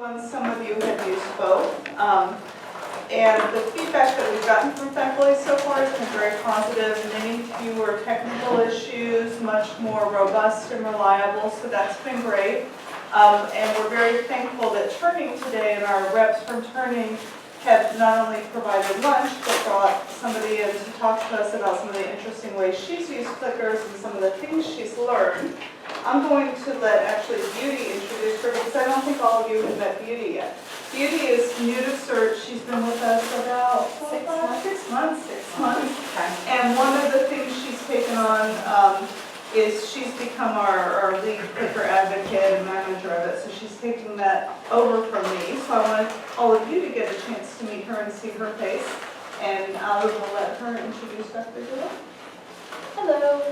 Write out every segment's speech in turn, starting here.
ones, some of you have used both. And the feedback that we've gotten from faculty so far has been very positive. Many fewer technical issues, much more robust and reliable, so that's been great. And we're very thankful that Turning today and our reps from Turning have not only provided lunch, but brought somebody in to talk to us about some of the interesting ways she's used clickers and some of the things she's learned. I'm going to let actually Beauty introduce her because I don't think all of you have met Beauty yet. Beauty is new to CIRT. She's been with us about 6 months. And one of the things she's taken on is she's become our lead clicker advocate and manager of it. So she's taking that over from me. So I want all of you to get a chance to meet her and see her face. And I will let her introduce Dr. Goulet. Hello.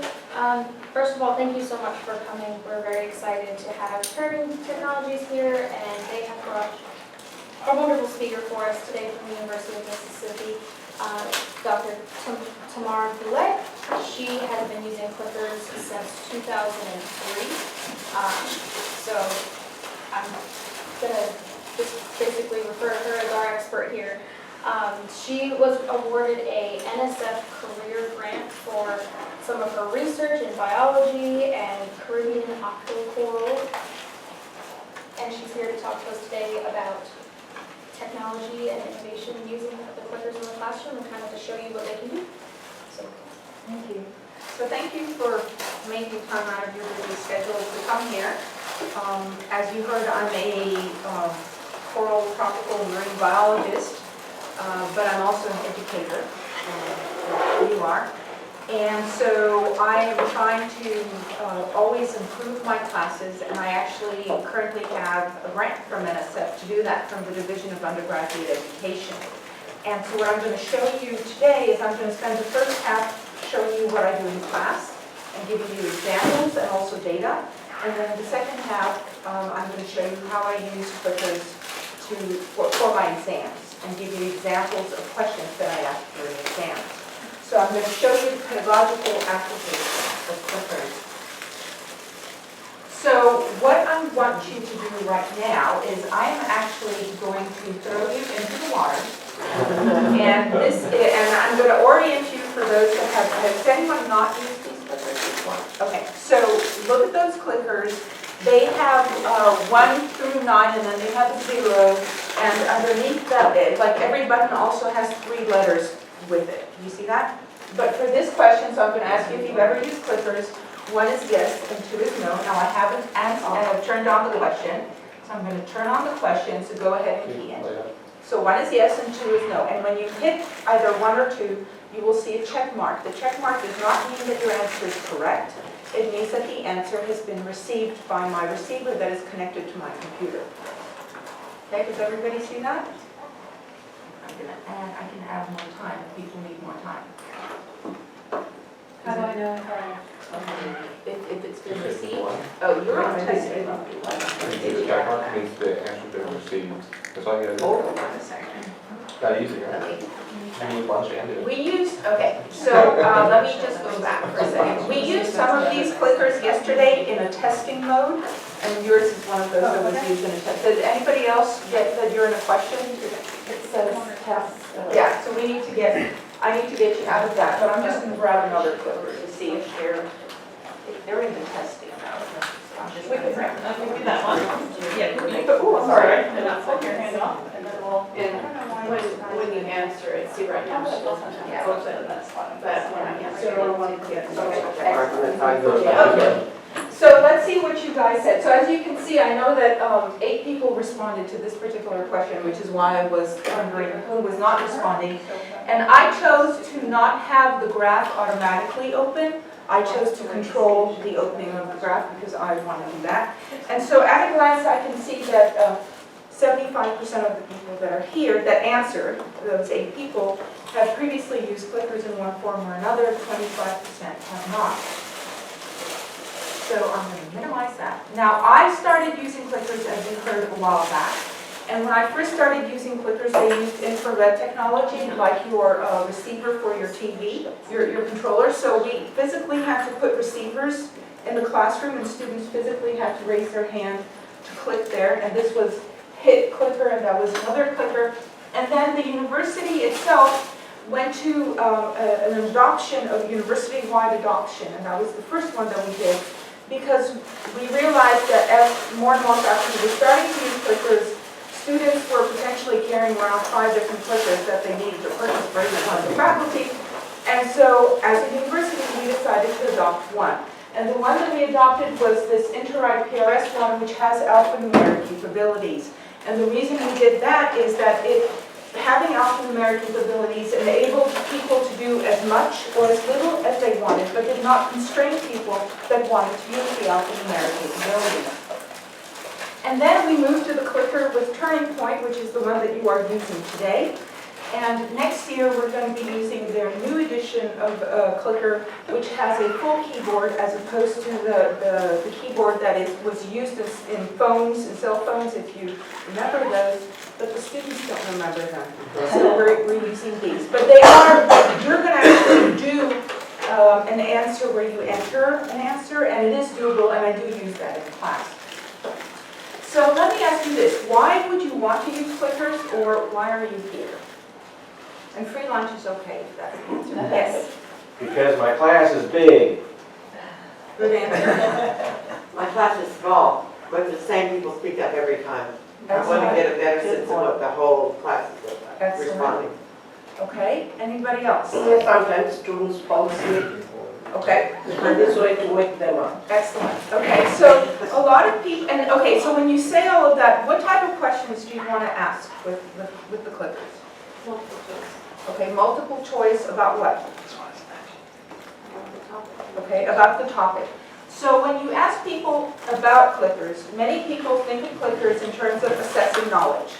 First of all, thank you so much for coming. We're very excited to have Turning Technologies here, and they have brought a wonderful speaker for us today from the University of Mississippi, Dr. Tammy Goulet. She has been using clickers since 2003. So I'm going to just basically refer to her as our expert here. She was awarded a NSF career grant for some of her research in biology and Caribbean octocoral. And she's here to talk to us today about technology and innovation using the clickers in the classroom and kind of to show you what they can do. So, thank you. So thank you for making time out of your busy schedule to come here. As you heard, I'm a coral tropical marine biologist, but I'm also an educator, like you are. And so I am trying to always improve my classes, and I actually currently have a grant from NSF to do that from the Division of Undergraduate Education. And so what I'm going to show you today is I'm going to spend the first half showing you what I do in class and giving you examples and also data. And then the second half, I'm going to show you how I use clickers for my exams and give you examples of questions that I ask during exams. So I'm going to show you the pedagogical application of clickers. So what I want you to do right now is I am actually going to throw you into the water. And I'm going to orient you for those that has anyone not used these clickers before? Okay, so look at those clickers. They have 1 through 9, and then they have a 0. And underneath that, like every button also has 3 letters with it. You see that? But for this question, so I'm going to ask you if you've ever used clickers. 1 is yes and 2 is no. Now I haven't asked, and I've turned on the question. So I'm going to turn on the question, so go ahead and key in. So 1 is yes and 2 is no. And when you hit either 1 or 2, you will see a check mark. The check mark does not mean that your answer is correct. It means that the answer has been received by my receiver that is connected to my computer. Okay, does everybody see that? I can add more time if people need more time. how do I know If it's been received? Oh, you're on test. The check mark means the answer's been received. That's all you gotta do. Hold on a second. Not easy, right? You need lunch and it. We used, okay, so let me just go back for a second. We used some of these clickers yesterday in a testing mode, and yours is one of those that was used in a test. Did anybody else get that you're in a question? It says test. Yeah, so I need to get you out of that, but I'm just going to grab another clicker to see if they're in the testing mode. I'm just going to grab I'll give you that one. Yeah. Oh, I'm sorry. And I'll flip your hand off, and then we'll, when you answer it, see right now, she doesn't have to close it, and that's fine. But when I answer, I want to get Okay. So let's see what you guys said. So as you can see, I know that 8 people responded to this particular question, which is why I was wondering who was not responding. And I chose to not have the graph automatically open. I chose to control the opening of the graph because I want to do that. And so at a glance, I can see that 75% of the people that are here that answered, those 8 people, have previously used clickers in one form or another. 25% have not. So I'm going to minimize that. Now, I started using clickers, as you heard, a while back. And when I first started using clickers, they used infrared technology, like your receiver for your TV, your controller. So we physically had to put receivers in the classroom, and students physically had to raise their hand to click there. And this was hit clicker, and that was another clicker. And then the university itself went to an adoption of university-wide adoption, and that was the first one that we did, because we realized that as more and more faculty were starting to use clickers, students were potentially carrying around 5 different clickers that they needed to purchase for each one of the faculty. And so, as a university, we decided to adopt one. And the one that we adopted was this Interwrite PRS one, which has alphanumeric capabilities. And the reason we did that is that having alphanumeric capabilities enabled people to do as much or as little as they wanted, but did not constrain people that wanted to use the alphanumeric capabilities. And then we moved to the clicker with Turning Point, which is the one that you are using today. And next year, we're going to be using their new edition of clicker, which has a full keyboard as opposed to the keyboard that was used in phones and cell phones, if you remember those, but the students don't remember them. So we're using these. But they are, you're going to actually do an answer where you enter an answer, and it is doable, and I do use that in class. So let me ask you this, why would you want to use clickers, or why are you here? And free lunch is okay if that's the answer. Yes. Because my class is big. Good answer. My class is small, but the same people speak up every time. I want to get a better sense of what the whole class is Excellent. responding. Okay, anybody else? Sometimes students fall asleep, Okay, and this way to wake them up. excellent. Okay, so a lot of people, and okay, so when you say all of that, what type of questions do you want to ask with the clickers? Multiple choice. Okay, multiple choice about what? Okay, about the topic. So when you ask people about clickers, many people think of clickers in terms of assessing knowledge.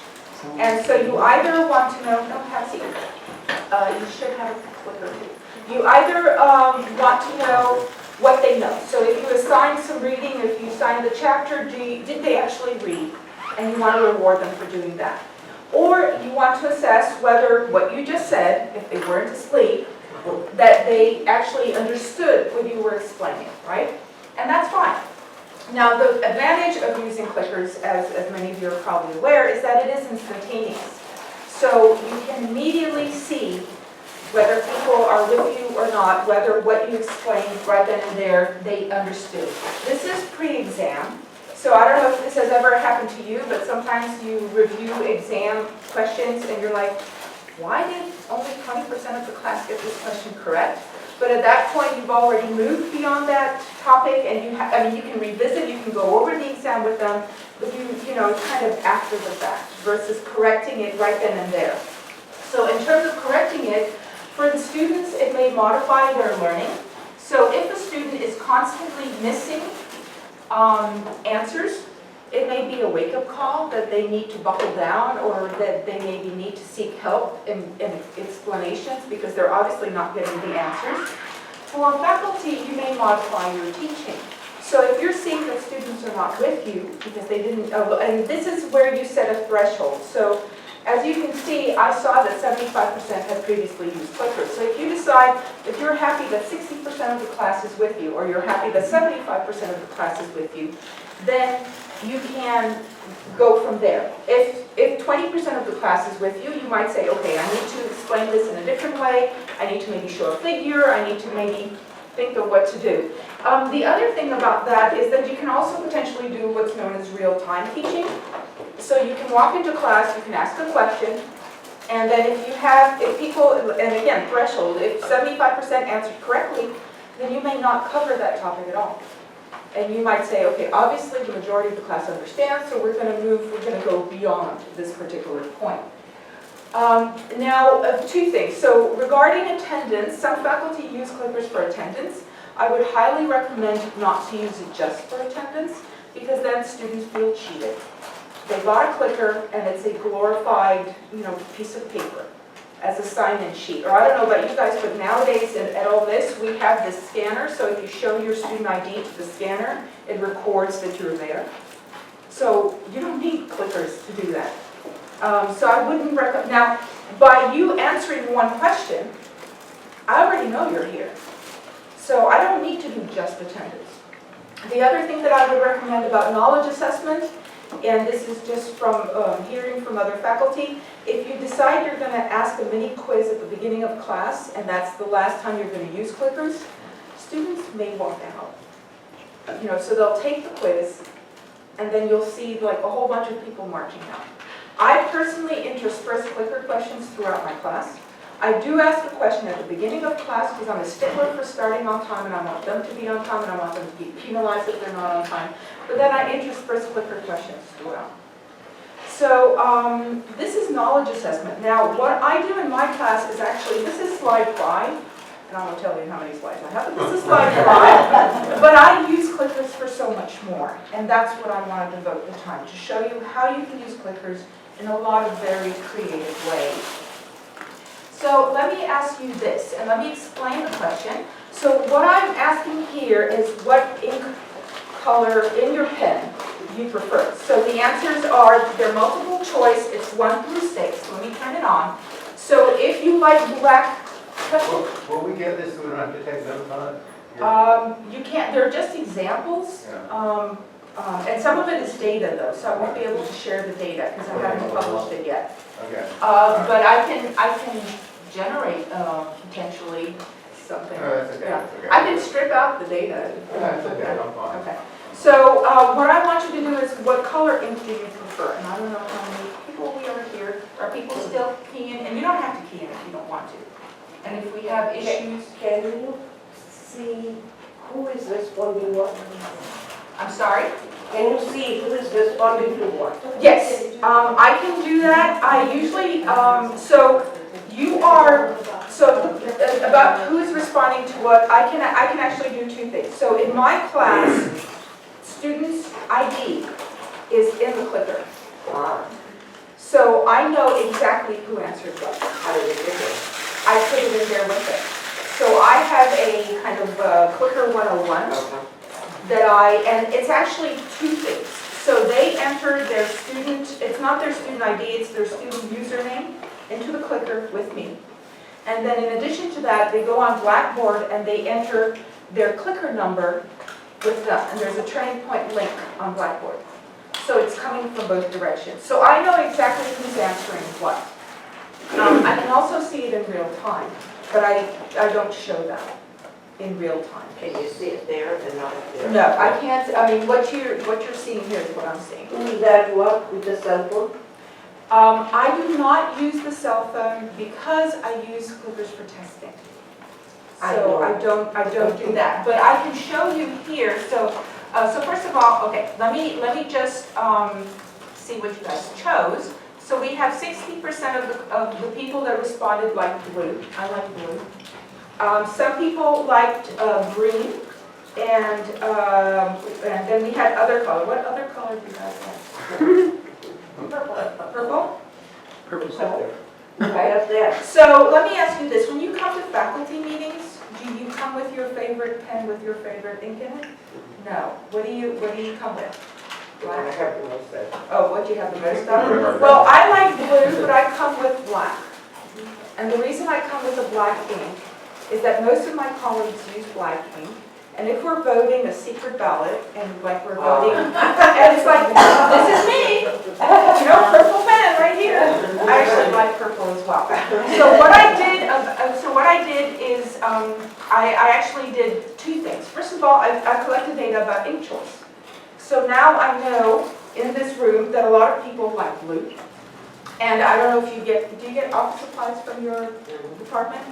And so you either want to know, no, have a seat. You should have a clicker too. You either want to know what they know. So if you assign some reading, if you assign the chapter, did they actually read? And you want to reward them for doing that. Or you want to assess whether what you just said, if they weren't asleep, that they actually understood what you were explaining, right? And that's fine. Now, the advantage of using clickers, as many of you are probably aware, is that it is instantaneous. So you can immediately see whether people are with you or not, whether what you explained right then and there, they understood. This is pre-exam. So I don't know if this has ever happened to you, but sometimes you review exam questions and you're like, why did only 20% of the class get this question correct? But at that point, you've already moved beyond that topic, and you can revisit, you can go over the exam with them, but you know, it's kind of after the fact versus correcting it right then and there. So in terms of correcting it, for the students, it may modify their learning. So if a student is constantly missing answers, it may be a wake-up call that they need to buckle down, or that they maybe need to seek help in explanations because they're obviously not getting the answers. For faculty, you may modify your teaching. So if you're seeing that students are not with you because they didn't, and this is where you set a threshold. So as you can see, I saw that 75% had previously used clickers. So if you decide that you're happy that 60% of the class is with you, or you're happy that 75% of the class is with you, then you can go from there. If 20% of the class is with you, you might say, okay, I need to explain this in a different way. I need to maybe show a figure. I need to maybe think of what to do. The other thing about that is that you can also potentially do what's known as real-time teaching. So you can walk into class, you can ask a question, and then if people, and again, threshold, if 75% answered correctly, then you may not cover that topic at all. And you might say, okay, obviously the majority of the class understands, so we're going to go beyond this particular point. Now, two things. So regarding attendance, some faculty use clickers for attendance. I would highly recommend not to use it just for attendance, because then students feel cheated. They bought a clicker and it's a glorified, piece of paper as a sign-in sheet. Or I don't know about you guys, but nowadays at Ole Miss, we have this scanner, so if you show your student ID to the scanner, it records that you're there. So you don't need clickers to do that. So I wouldn't recommend. Now, by you answering one question, I already know you're here. So I don't need to do just attendance. The other thing that I would recommend about knowledge assessment and this is just from hearing from other faculty. If you decide you're going to ask a mini quiz at the beginning of class, and that's the last time you're going to use clickers, students may walk out. So they'll take the quiz, and then you'll see like a whole bunch of people marching out. I personally intersperse clicker questions throughout my class. I do ask a question at the beginning of class because I'm a stickler for starting on time, and I want them to be on time, and I want them to be penalized if they're not on time. But then I intersperse clicker questions throughout. So this is knowledge assessment. Now, what I do in my class is actually, this is slide 5, and I won't tell you how many slides I have, but this is slide 5. But I use clickers for so much more, and that's what I want to devote the time, to show you how you can use clickers in a lot of very creative ways. So let me ask you this, and let me explain the question. So what I'm asking here is what ink color in your pen you prefer. So the answers are, they're multiple choice, it's 1 through 6. Let me turn it on. So if you like black, Will we get this so we don't have to take notes on it? you can't, they're just examples. Yeah. And some of it is data though, so I won't be able to share the data because I haven't published it yet. Okay. But I can generate potentially something. No, that's okay. Yeah. That's okay. I can strip out the data. That's okay, I'm fine. Okay. So what I want you to do is, what color ink do you prefer? And I don't know how many people we are here. Are people still keying? And you don't have to key in if you don't want to. And if we have issues, Can you see who is responding what? I'm sorry? Can you see who is responding to what? Yes, I can do that. I usually, so you are, so about who is responding to what, I can actually do 2 things. So in my class, students' ID is in the clicker. So I know exactly who answered what. How did it get there? I put it in there with it. So I have a kind of clicker 101 Okay. that and it's actually 2 things. So they enter their student, it's not their student ID, it's their student username into the clicker with me. And then in addition to that, they go on Blackboard and they enter their clicker number with them. And there's a turning point link on Blackboard. So it's coming from both directions. So I know exactly who's answering what. I can also see it in real time, but I don't show that in real time. Can you see it there and not up there? No, I can't, I mean, what you're seeing here is what I'm seeing. Will that work with the cell phone? I do not use the cell phone because I use clickers for testing. So I don't do that, but I can show you here. So first of all, okay, let me just see what you guys chose. So we have 60% of the people that responded liked blue. I like blue. Some people liked green, and then we had other color. What other color do you guys like? Purple? Purple's up there. Okay. Up there. So let me ask you this, when you come to faculty meetings, do you come with your favorite pen with your favorite ink in it? No. What do you come with? I have to know that. Oh, what do you have the most of? Well, I like blue, but I come with black. And the reason I come with a black ink is that most of my colleagues use black ink. And if we're voting a secret ballot, and like we're voting, and it's like, this is me, purple pen right here. I actually like purple as well. So what I did is, I actually did 2 things. First of all, I collected data about ink choice. So now I know in this room that a lot of people like blue. And I don't know if do you get office supplies from your department?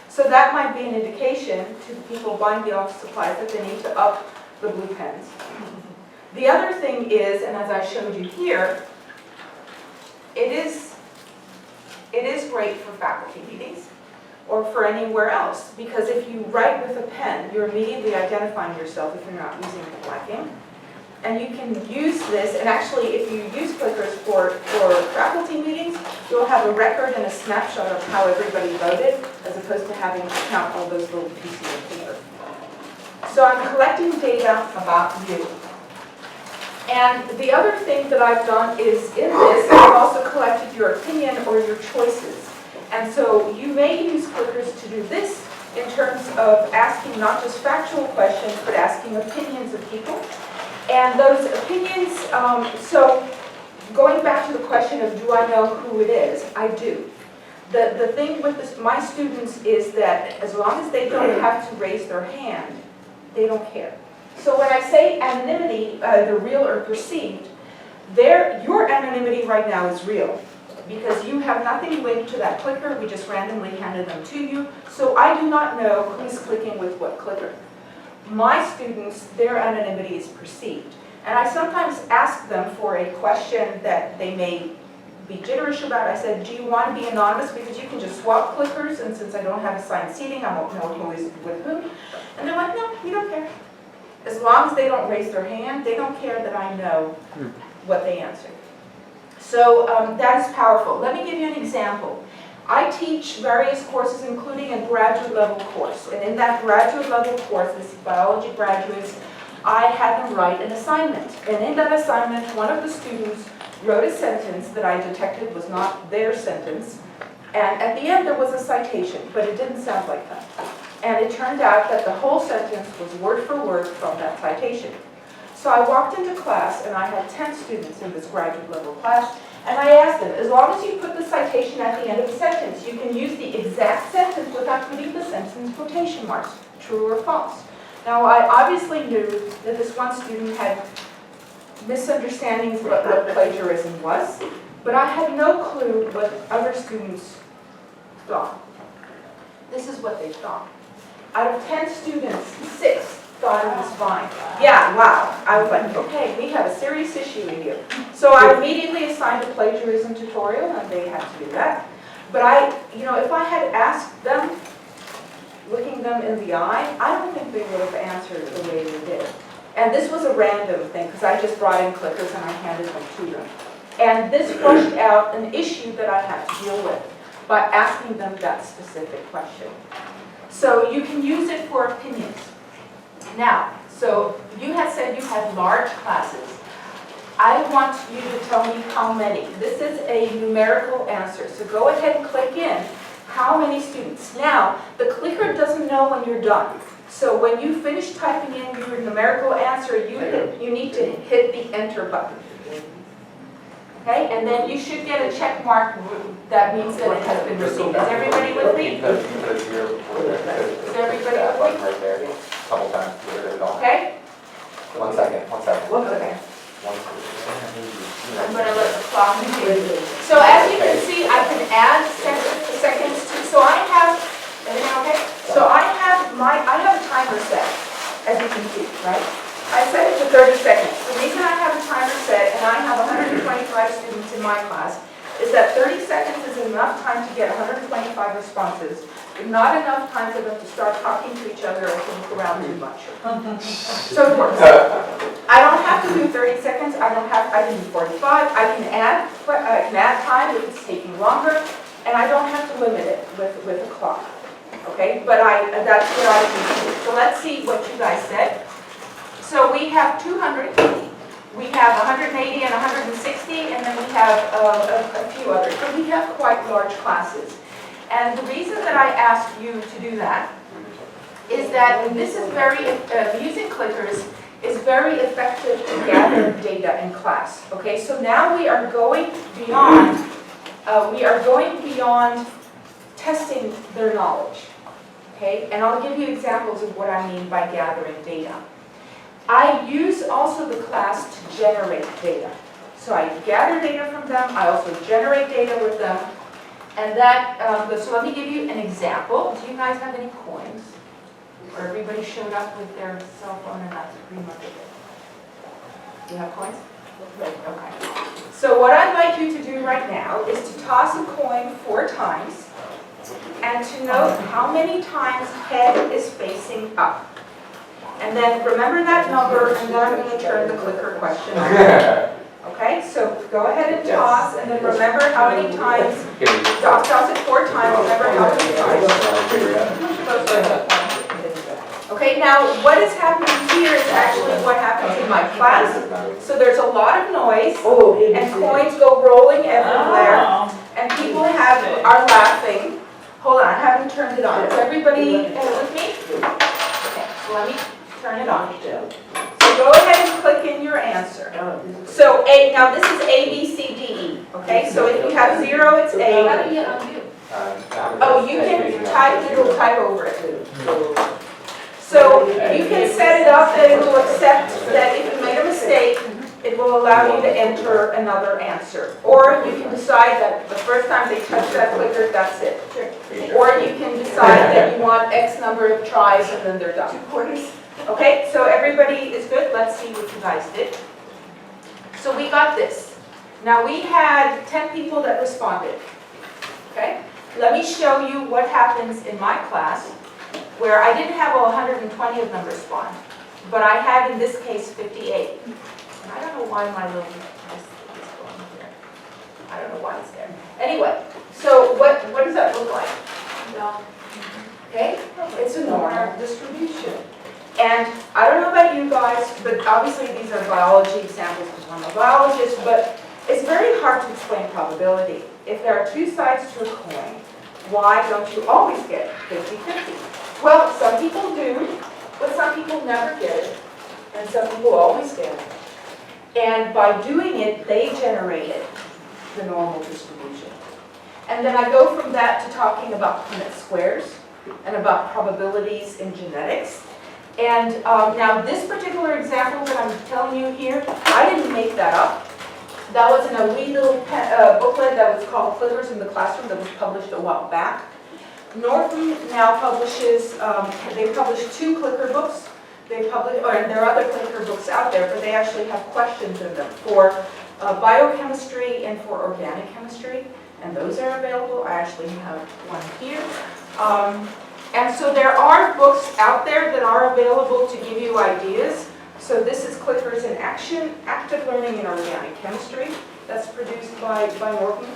So that might be an indication to the people buying the office supplies that they need to up the blue pens. The other thing is, and as I showed you here, it is great for faculty meetings or for anywhere else, because if you write with a pen, you're immediately identifying yourself if you're not using the black ink. And you can use this, and actually if you use clickers for faculty meetings, you'll have a record and a snapshot of how everybody voted, as opposed to having to count all those little pieces of paper. So I'm collecting data about you. And the other thing that I've done is, in this, I've also collected your opinion or your choices. And so you may use clickers to do this in terms of asking not just factual questions, but asking opinions of people. And those opinions, so going back to the question of do I know who it is, I do. The thing with my students is that as long as they don't have to raise their hand, they don't care. So when I say anonymity, either real or perceived, your anonymity right now is real because you have nothing linked to that clicker. We just randomly handed them to you. So I do not know who's clicking with what clicker. My students, their anonymity is perceived. And I sometimes ask them for a question that they may be jitterish about. I said, do you want to be anonymous because you can just swap clickers, and since I don't have assigned seating, I won't know who is with whom. And they're like, no, we don't care. As long as they don't raise their hand, they don't care that I know what they answered. So that is powerful. Let me give you an example. I teach various courses, including a graduate level course. And in that graduate level course, this biology graduates, I had them write an assignment. And in that assignment, one of the students wrote a sentence that I detected was not their sentence. And at the end, there was a citation, but it didn't sound like that. And it turned out that the whole sentence was word for word from that citation. So I walked into class, and I had 10 students in this graduate level class, and I asked them, as long as you put the citation at the end of the sentence, you can use the exact sentence without putting the sentence in quotation marks, true or false. Now, I obviously knew that this one student had misunderstandings about what plagiarism was, but I had no clue what other students thought. This is what they thought. Out of 10 students, 6 thought it was fine. Yeah, wow. I was like, okay, we have a serious issue here. So I immediately assigned a plagiarism tutorial, and they had to do that. But if I had asked them, looking them in the eye, I don't think they would have answered the way they did. And this was a random thing, because I just brought in clickers and I handed them to them. And this flushed out an issue that I had to deal with by asking them that specific question. So you can use it for opinions. Now, so you had said you had large classes. I want you to tell me how many. This is a numerical answer, so go ahead and click in. How many students? Now, the clicker doesn't know when you're done. So when you finish typing in your numerical answer, you need to hit the enter button. Okay, and then you should get a check mark that means that it has been received. Is everybody with me? Is everybody with me? Right there, couple times. Okay? One second. Okay. I'm going to let the clock continue. So as you can see, I can add seconds to, so I have, everything okay? So I have a timer set, as you can see, right? I set it to 30 seconds. The reason I have a timer set, and I have 125 students in my class, is that 30 seconds is enough time to get 125 responses, but not enough time for them to start talking to each other or to look around too much. So it works. I don't have to do 30 seconds. I can do 45. I can add time if it's taking longer, and I don't have to limit it with a clock. Okay, but that's what I can do. So let's see what you guys said. So we have 200, we have 180 and 160, and then we have a few others. So we have quite large classes. And the reason that I asked you to do that is that this is using clickers is very effective to gather data in class. Okay, so now we are going beyond testing their knowledge. Okay, and I'll give you examples of what I mean by gathering data. I use also the class to generate data. So I gather data from them, I also generate data with them, and that, so let me give you an example. Do you guys have any coins? Or everybody showed up with their cell phone and that's pretty much it? Do you have coins? Okay. So what I'd like you to do right now is to toss a coin 4 times and to note how many times head is facing up. And then remember that number, and then I'm going to turn the clicker question on. Okay, so go ahead and toss, and then remember how many times. Toss it 4 times, remember how many times. Okay, now what is happening here is actually what happens in my class. So there's a lot of noise, and coins go rolling everywhere, and people are laughing. Hold on, I haven't turned it on. Is everybody with me? Okay, so let me turn it on. So go ahead and click in your answer. So now this is A, B, C, D, E, okay? So if you have 0, it's How do A. you get undo? Oh, you can type, it'll type over it. So you can set it up that it will accept that if you made a mistake, it will allow you to enter another answer. Or you can decide that the first time they touch that clicker, that's it. Or you can decide that you want X number of tries and then they're done. Okay, so everybody is good. Let's see what you guys did. So we got this. Now we had 10 people that responded. Okay, let me show you what happens in my class where I didn't have all 120 of them respond, but I had in this case 58. And I don't know why my little this is going here. I don't know why it's there. Anyway, so what does that look like? No. Okay, it's a normal distribution. And I don't know about you guys, but obviously these are biology examples because I'm a biologist, but it's very hard to explain probability. If there are two sides to a coin, why don't you always get 50-50? Well, some people do, but some people never get it, and some people always get it. And by doing it, they generated the normal distribution. And then I go from that to talking about Punnett squares and about probabilities in genetics. And now this particular example that I'm telling you here, I didn't make that up. That was in a wee little booklet that was called Clickers in the Classroom that was published a while back. Northam now publishes, they publish 2 clicker books. They publish, and there are other clicker books out there, but they actually have questions in them for biochemistry and for organic chemistry. And those are available. I actually have one here. And so there are books out there that are available to give you ideas. So this is Clickers in Action, Active Learning in Organic Chemistry. That's produced by Norton.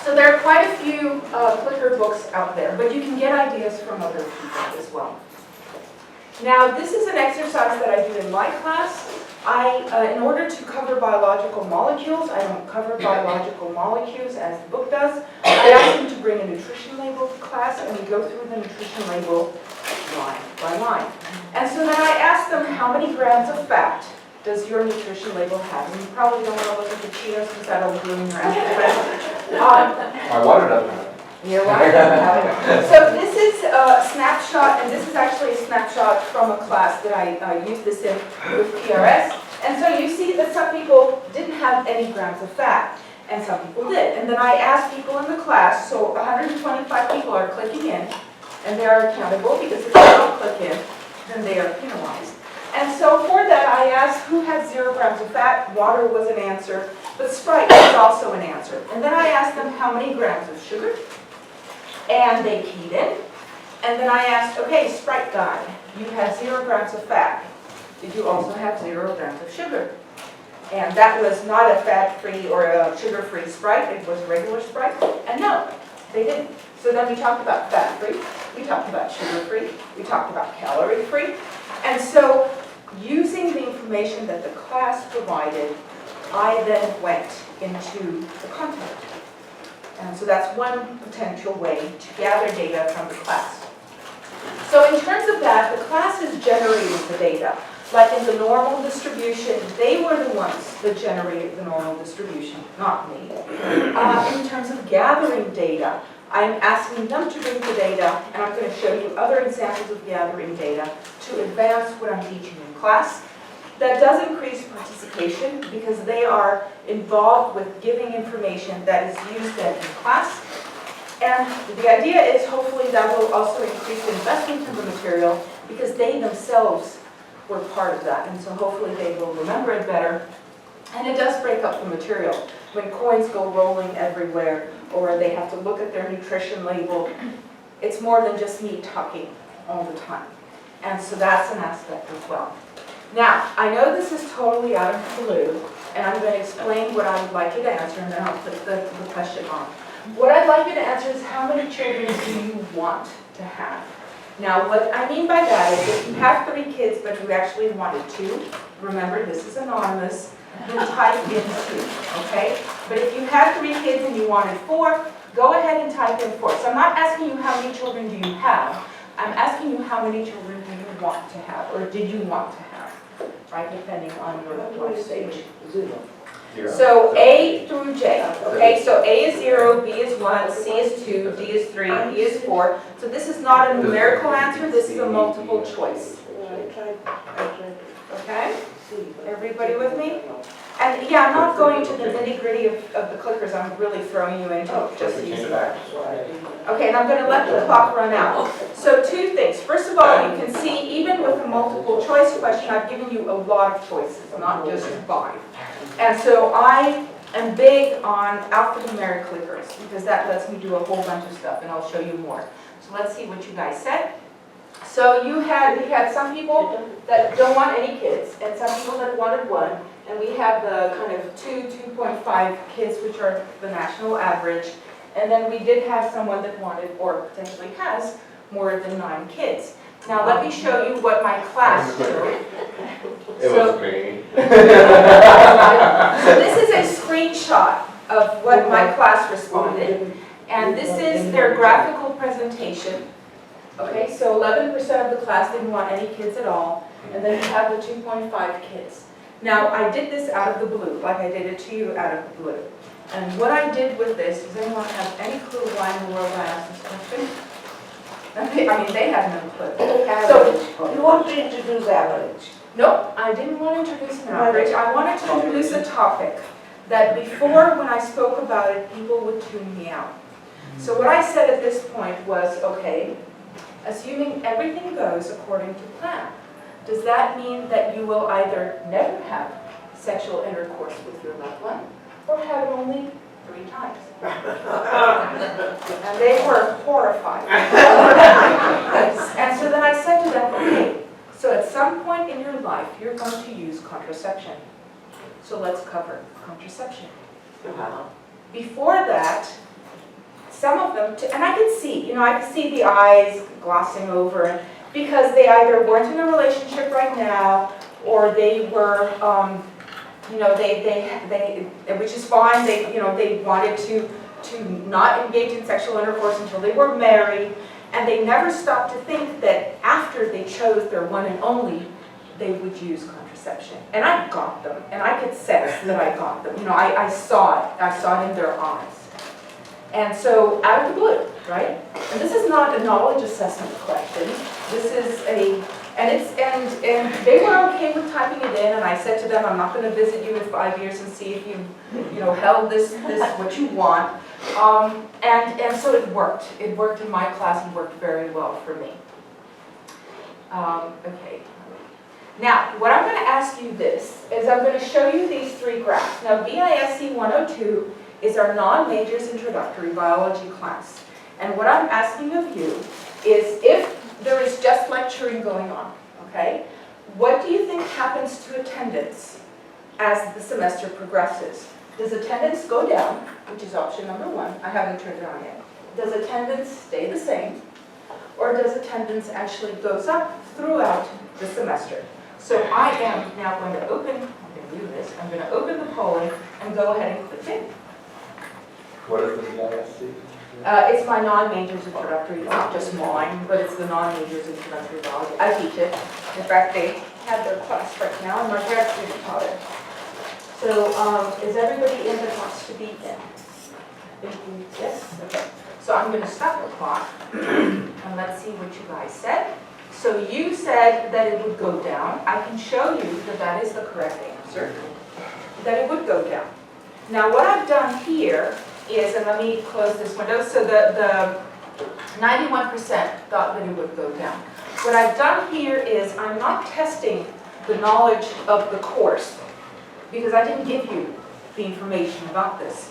So there are quite a few clicker books out there, but you can get ideas from other people as well. Now this is an exercise that I do in my class. In order to cover biological molecules, I don't cover biological molecules as the book does. I ask them to bring a nutrition label to class and we go through the nutrition label line by line. And so then I ask them how many grams of fat does your nutrition label have? And you probably don't want to look at the Cheetos because that'll ruin your answer. My water doesn't have it. Your water doesn't have it. So this is a snapshot, and this is actually a snapshot from a class that I used this in with PRS. And so you see that some people didn't have any grams of fat, and some people did. And then I asked people in the class, so 125 people are clicking in, and they are accountable because if they don't click in, then they are penalized. And so for that, I asked who had 0 grams of fat. Water was an answer, but Sprite was also an answer. And then I asked them how many grams of sugar, and they keyed in. And then I asked, okay, Sprite guy, you had 0 grams of fat. Did you also have 0 grams of sugar? And that was not a fat-free or a sugar-free Sprite, it was regular Sprite. And no, they didn't. So then we talked about fat-free, we talked about sugar-free, we talked about calorie-free. And so using the information that the class provided, I then went into the content. And so that's one potential way to gather data from the class. So in terms of that, the class is generating the data. Like in the normal distribution, they were the ones that generated the normal distribution, not me. In terms of gathering data, I'm asking them to bring the data, and I'm going to show you other examples of gathering data to advance what I'm teaching in class. That does increase participation because they are involved with giving information that is used then in class. And the idea is hopefully that will also increase investment in the material because they themselves were part of that. And so hopefully they will remember it better. And it does break up the material. When coins go rolling everywhere or they have to look at their nutrition label, it's more than just me talking all the time. And so that's an aspect as well. Now, I know this is totally out of the blue, and I'm going to explain what I would like you to answer, and then I'll put the question on. What I'd like you to answer is how many children do you want to have? Now, what I mean by that is if you have 3 kids, but you actually wanted 2, remember this is anonymous, then type in 2, okay? But if you have 3 kids and you wanted 4, go ahead and type in 4. So I'm not asking you how many children do you have, I'm asking you how many children do you want to have, or did you want to have? right, depending on your life stage. Zero. So A through J, okay, so A is 0, B is 1, C is 2, D is 3, E is 4. So this is not a numerical answer, this is a multiple choice, okay? Everybody with me? And yeah, I'm not going to the nitty-gritty of the clickers, I'm really throwing you into just Change these. it back. Okay, and I'm going to let the clock run out. So two things. First of all, you can see even with a multiple choice question, I've given you a lot of choices, not just 5. And so I am big on alphanumeric clickers because that lets me do a whole bunch of stuff, and I'll show you more. So let's see what you guys said. So we had some people that don't want any kids, and some people that wanted 1, and we have the kind of 2.5 kids, which are the national average. And then we did have someone that wanted, or potentially has, more than 9 kids. Now let me show you what my class showed. It was me. So this is a screenshot of what my class responded. And this is their graphical presentation. Okay, so 11% of the class didn't want any kids at all. And then you have the 2.5 kids. Now I did this out of the blue, like I did it to you out of the blue. And what I did with this, does anyone have any clue why in the world I asked this question? I mean, they had no clue. So, you want to introduce average? Nope, I didn't want to introduce an average. I wanted to introduce a topic that before, when I spoke about it, people would tune me out. So what I said at this point was, okay, assuming everything goes according to plan, does that mean that you will either never have sexual intercourse with your loved one, or have it only 3 times? And they were horrified. And so then I said to them, okay, so at some point in your life, you're going to use contraception. So let's cover contraception. Before that, some of them, and I could see, I could see the eyes glossing over, because they either weren't in a relationship right now, or they were, which is fine, they wanted to not engage in sexual intercourse until they were married, and they never stopped to think that after they chose their one and only, they would use contraception. And I got them, and I could sense that I got them. I saw it in their eyes. And so, out of the blue, right? And this is not a knowledge assessment question. This is and they were okay with typing it in, and I said to them, I'm not going to visit you in 5 years and see if you held this what you want. And so it worked. It worked in my class and worked very well for me. Okay. Now, what I'm going to ask you this is I'm going to show you these 3 graphs. Now, BISC 102 is our non-majors introductory biology class. And what I'm asking of you is, if there is just lecturing going on, okay, what do you think happens to attendance as the semester progresses? Does attendance go down, which is option number 1? I haven't turned it on yet. Does attendance stay the same? Or does attendance actually goes up throughout the semester? So I am now going to open, I'm going to do this, I'm going to open the polling and go ahead and click in. What is the BISC? It's my non-majors introductory, it's not just mine, but it's the non-majors introductory biology. I teach it. In fact, they have their class right now, and my grad student taught it. So, is everybody in that wants to be in? Yes? Okay. So I'm going to stop the clock, and let's see what you guys said. So you said that it would go down. I can show you that that is the correct answer, that it would go down. Now, what I've done here is, and let me close this window, so the 91% thought that it would go down. What I've done here is I'm not testing the knowledge of the course, because I didn't give you the information about this.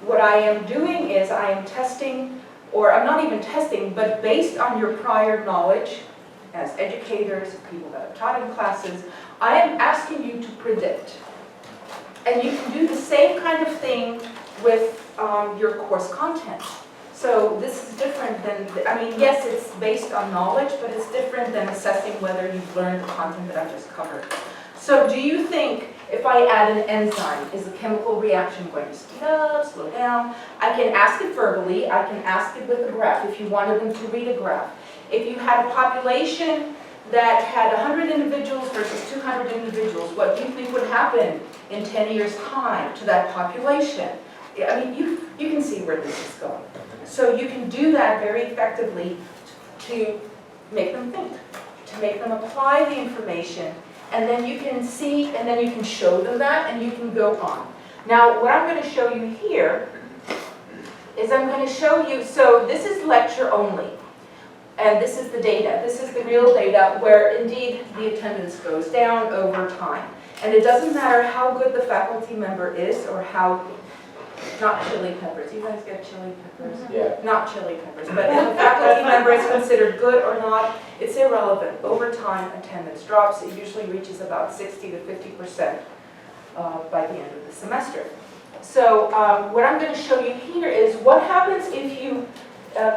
What I am doing is I am testing, or I'm not even testing, but based on your prior knowledge as educators, people that have taught in classes, I am asking you to predict. And you can do the same kind of thing with your course content. So this is different than, yes, it's based on knowledge, but it's different than assessing whether you've learned the content that I've just covered. So do you think if I add an enzyme, is the chemical reaction going to speed up, slow down? I can ask it verbally, I can ask it with a graph if you wanted them to read a graph. If you had a population that had 100 individuals versus 200 individuals, what do you think would happen in 10 years' time to that population? I mean, you can see where this is going. So you can do that very effectively to make them think, to make them apply the information, and then you can see, and then you can show them that, and you can go on. Now, what I'm going to show you here is I'm going to show you, so this is lecture only, and this is the data. This is the real data where indeed the attendance goes down over time. And it doesn't matter how good the faculty member is or how, not chili peppers, you guys get chili peppers? Yeah. Not chili peppers, but if a faculty member is considered good or not, it's irrelevant. Over time, attendance drops. It usually reaches about 60 to 50% by the end of the semester. So what I'm going to show you here is what happens if you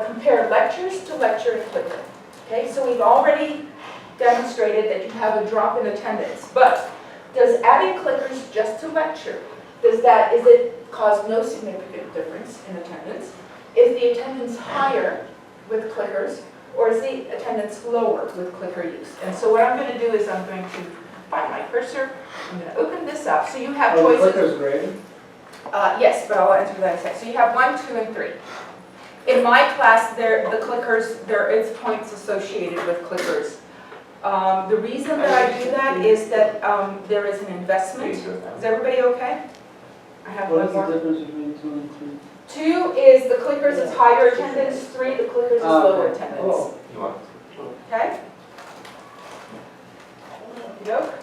compare lectures to lecture and clicker. Okay, so we've already demonstrated that you have a drop in attendance, but does adding clickers just to lecture, is it cause no significant difference in attendance? Is the attendance higher with clickers, or is the attendance lower with clicker use? And so what I'm going to do is I'm going to find my cursor, I'm going to open this up, so you have choices. Clicker's graded? Yes, but I'll answer that in a second. So you have 1, 2, and 3. In my class, the clickers, there is points associated with clickers. The reason that I do that is that there is an investment. Is everybody okay? I have one more. What is the difference between 2 and 3? 2 is the clickers is higher attendance, 3 the clickers is lower attendance. Oh. You want? Okay? Okey-doke.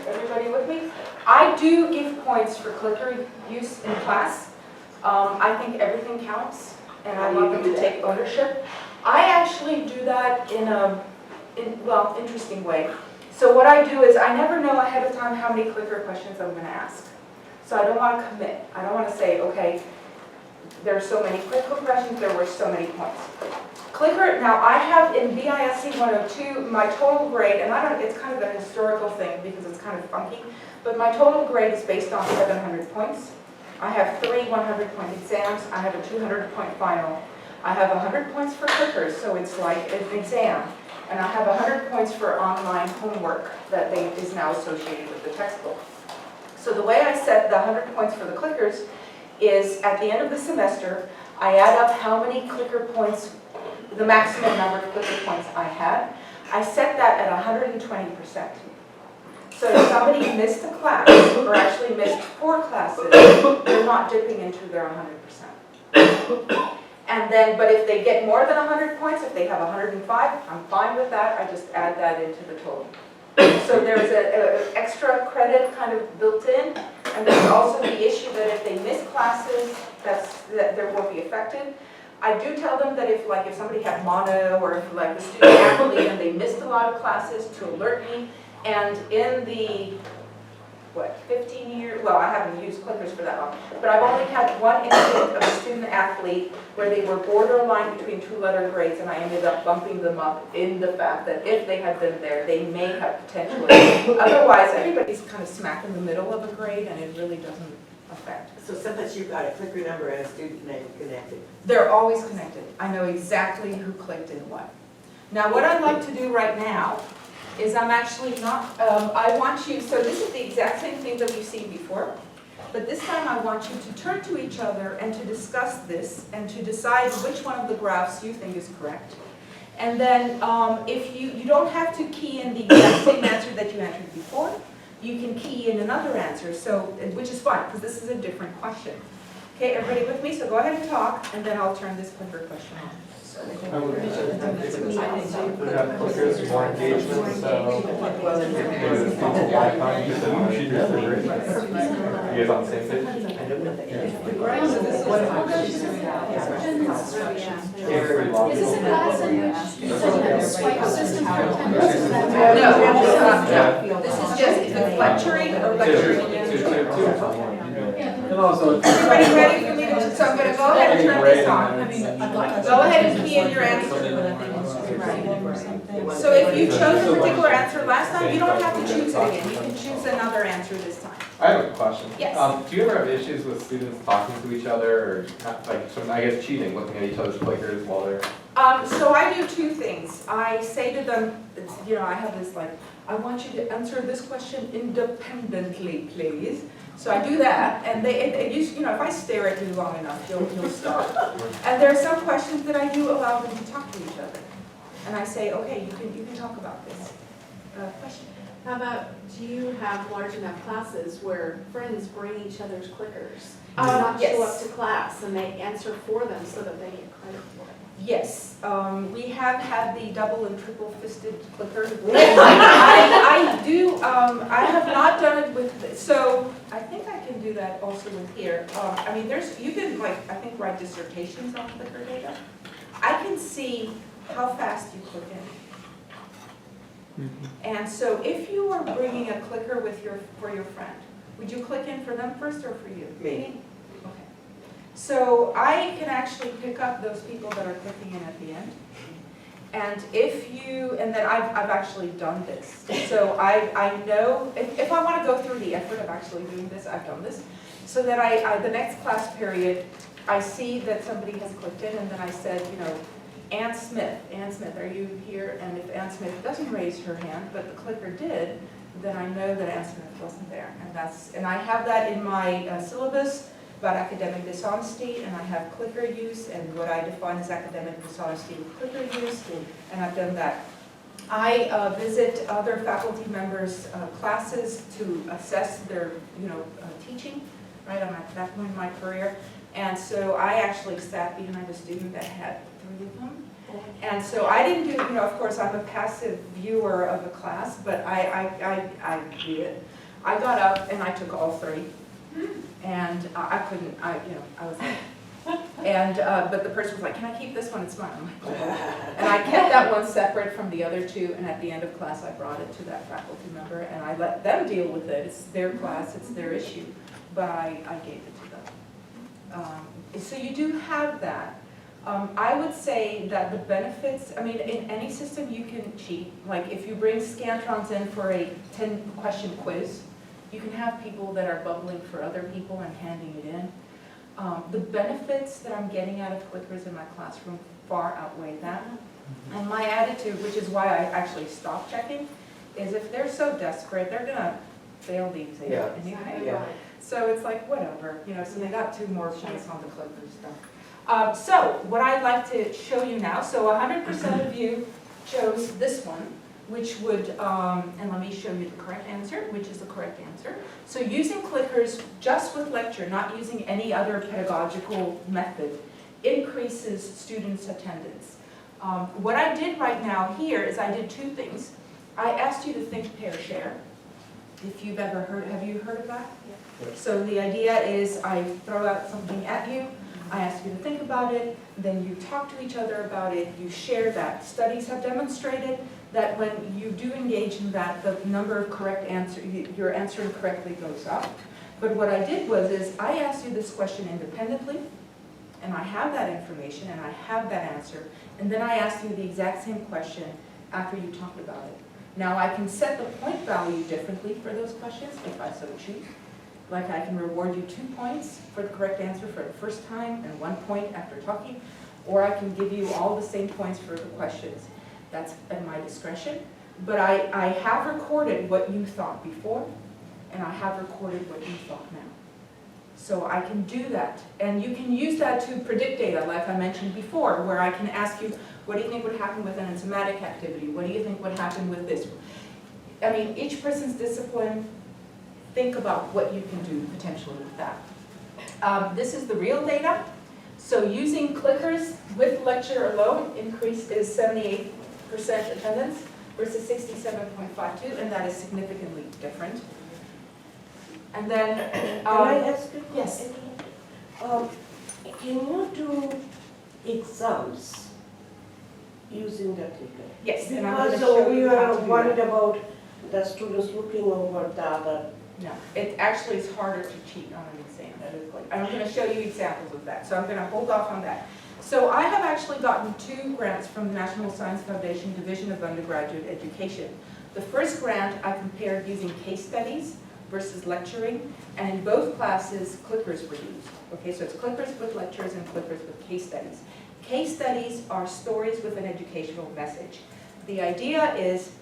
Everybody with me? I do give points for clicker use in class. I think everything counts, and I want them to take ownership. I actually do that in a, interesting way. So what I do is I never know ahead of time how many clicker questions I'm going to ask. So I don't want to commit. I don't want to say, okay, there are so many clicker questions, there were so many points. Clicker, now I have in BISC 102, my total grade, and it's kind of a historical thing because it's kind of funky, but my total grade is based on 700 points. I have 3 100-point exams, I have a 200-point final. I have 100 points for clickers, so it's like an exam. And I have 100 points for online homework that is now associated with the textbook. So the way I set the 100 points for the clickers is at the end of the semester, I add up how many clicker points, the maximum number of clicker points I had. I set that at 120%. So if somebody missed a class, or actually missed 4 classes, they're not dipping into their 100%. And then, but if they get more than 100 points, if they have 105, I'm fine with that, I just add that into the total. So there's an extra credit kind of built in, and there's also the issue that if they miss classes, that they won't be affected. I do tell them that if somebody had mono, or if a student athlete and they missed a lot of classes, to alert me. And in the 15 years, well, I haven't used clickers for that long, but I've only had one incident of a student athlete where they were borderline between 2-letter grades, and I ended up bumping them up in the fact that if they had been there, they may have potentially. Otherwise, everybody's kind of smack in the middle of a grade, and it really doesn't affect. So sometimes you've got a clicker number and a student name connected. They're always connected. I know exactly who clicked in what. Now, what I'd like to do right now is I'm actually not, I want you, so this is the exact same thing that we've seen before, but this time I want you to turn to each other and to discuss this and to decide which one of the graphs you think is correct. And then if you don't have to key in the exact same answer that you entered before, you can key in another answer, so which is fine, because this is a different question. Okay, everybody with me? So go ahead and talk, and then I'll turn this clicker question on. I would have clickers, more engagement, so. You guys on the same page? Is this a class in which you said you have a swipe system for attendance? No, this is just if it's lecturing or lecturing. And also, Everybody ready for me to, so I'm going to go ahead and turn this on. Go ahead and key in your answer. So if you chose a particular answer last time, you don't have to choose it again. You can choose another answer this time. I have a question. Yes. Do you ever have issues with students talking to each other, or not, I guess cheating, looking at each other's clickers while they're So I do two things. I say to them, I have this like, I want you to answer this question independently, please. So I do that, and if I stare at you long enough, you'll stop. And there are some questions that I do allow them to talk to each other. And I say, okay, you can talk about this. Question? How about, do you have large enough classes where friends bring each other's clickers? Yes. Not show up to class and they answer for them so that they get credit for it? Yes, we have had the double and triple fisted clicker. I do, I have not done it with, so I think I can do that also with here. I mean, you can I think write dissertations on clicker data. I can see how fast you click in. And so if you were bringing a clicker for your friend, would you click in for them first or for you? Me. Okay. So I can actually pick up those people that are clicking in at the end. And then I've actually done this. So I know, if I want to go through the effort of actually doing this, I've done this. So that the next class period, I see that somebody has clicked in, and then I said, Ann Smith, are you here? And if Ann Smith doesn't raise her hand, but the clicker did, then I know that Ann Smith wasn't there. And I have that in my syllabus about academic dishonesty, and I have clicker use and what I define as academic dishonesty with clicker use, and I've done that. I visit other faculty members' classes to assess their teaching, right? I'm at that point in my career. And so I actually sat behind a student that had 3 of them. And so I didn't do, of course, I'm a passive viewer of the class, but I did it. I got up and I took all 3. And I couldn't, I was like, but the person was like, can I keep this one? It's mine. I'm like, and I kept that one separate from the other 2, and at the end of class I brought it to that faculty member, and I let them deal with it. It's their class, it's their issue, but I gave it to them. So you do have that. I would say that the benefits, in any system you can cheat. Like if you bring Scantrons in for a 10-question quiz, you can have people that are bubbling for other people and handing it in. The benefits that I'm getting out of clickers in my classroom far outweigh that. And my attitude, which is why I actually stopped checking, is if they're so desperate, they're gonna fail the exam anyway. Yeah. So it's like, whatever, so they got 2 more points on the clicker stuff. So what I'd like to show you now, so 100% of you chose this one, which would, and let me show you the correct answer, which is the correct answer. So using clickers just with lecture, not using any other pedagogical method, increases students' attendance. What I did right now here is I did 2 things. I asked you to think, pair, share. If you've ever heard, have you heard of that? Yeah. So the idea is I throw out something at you, I ask you to think about it, then you talk to each other about it, you share that. Studies have demonstrated that when you do engage in that, the number of correct answers, your answering correctly goes up. But what I did is I asked you this question independently, and I have that information, and I have that answer, and then I asked you the exact same question after you talked about it. Now I can set the point value differently for those questions if I so choose. Like I can reward you 2 points for the correct answer for the first time and 1 point after talking, or I can give you all the same points for the questions. That's at my discretion. But I have recorded what you thought before, and I have recorded what you thought now. So I can do that. And you can use that to predict data, like I mentioned before, where I can ask you, what do you think would happen with an enzymatic activity? What do you think would happen with this? Each person's discipline, think about what you can do potentially with that. This is the real data. So using clickers with lecture alone, increase is 78% attendance versus 67.52, and that is significantly different. And then, Can I ask you? Yes. Can you do exams using the clicker? Yes, and I'm going to Because show we you how are to do worried that. about the students looking over the other. No, it actually is harder to cheat on an exam. That is like, I'm going to show you examples of that, so I'm going to hold off on that. So I have actually gotten 2 grants from the National Science Foundation Division of Undergraduate Education. The first grant I compared using case studies versus lecturing, and in both classes, clickers were used. Okay, so it's clickers with lectures and clickers with case studies. Case studies are stories with an educational message. The idea is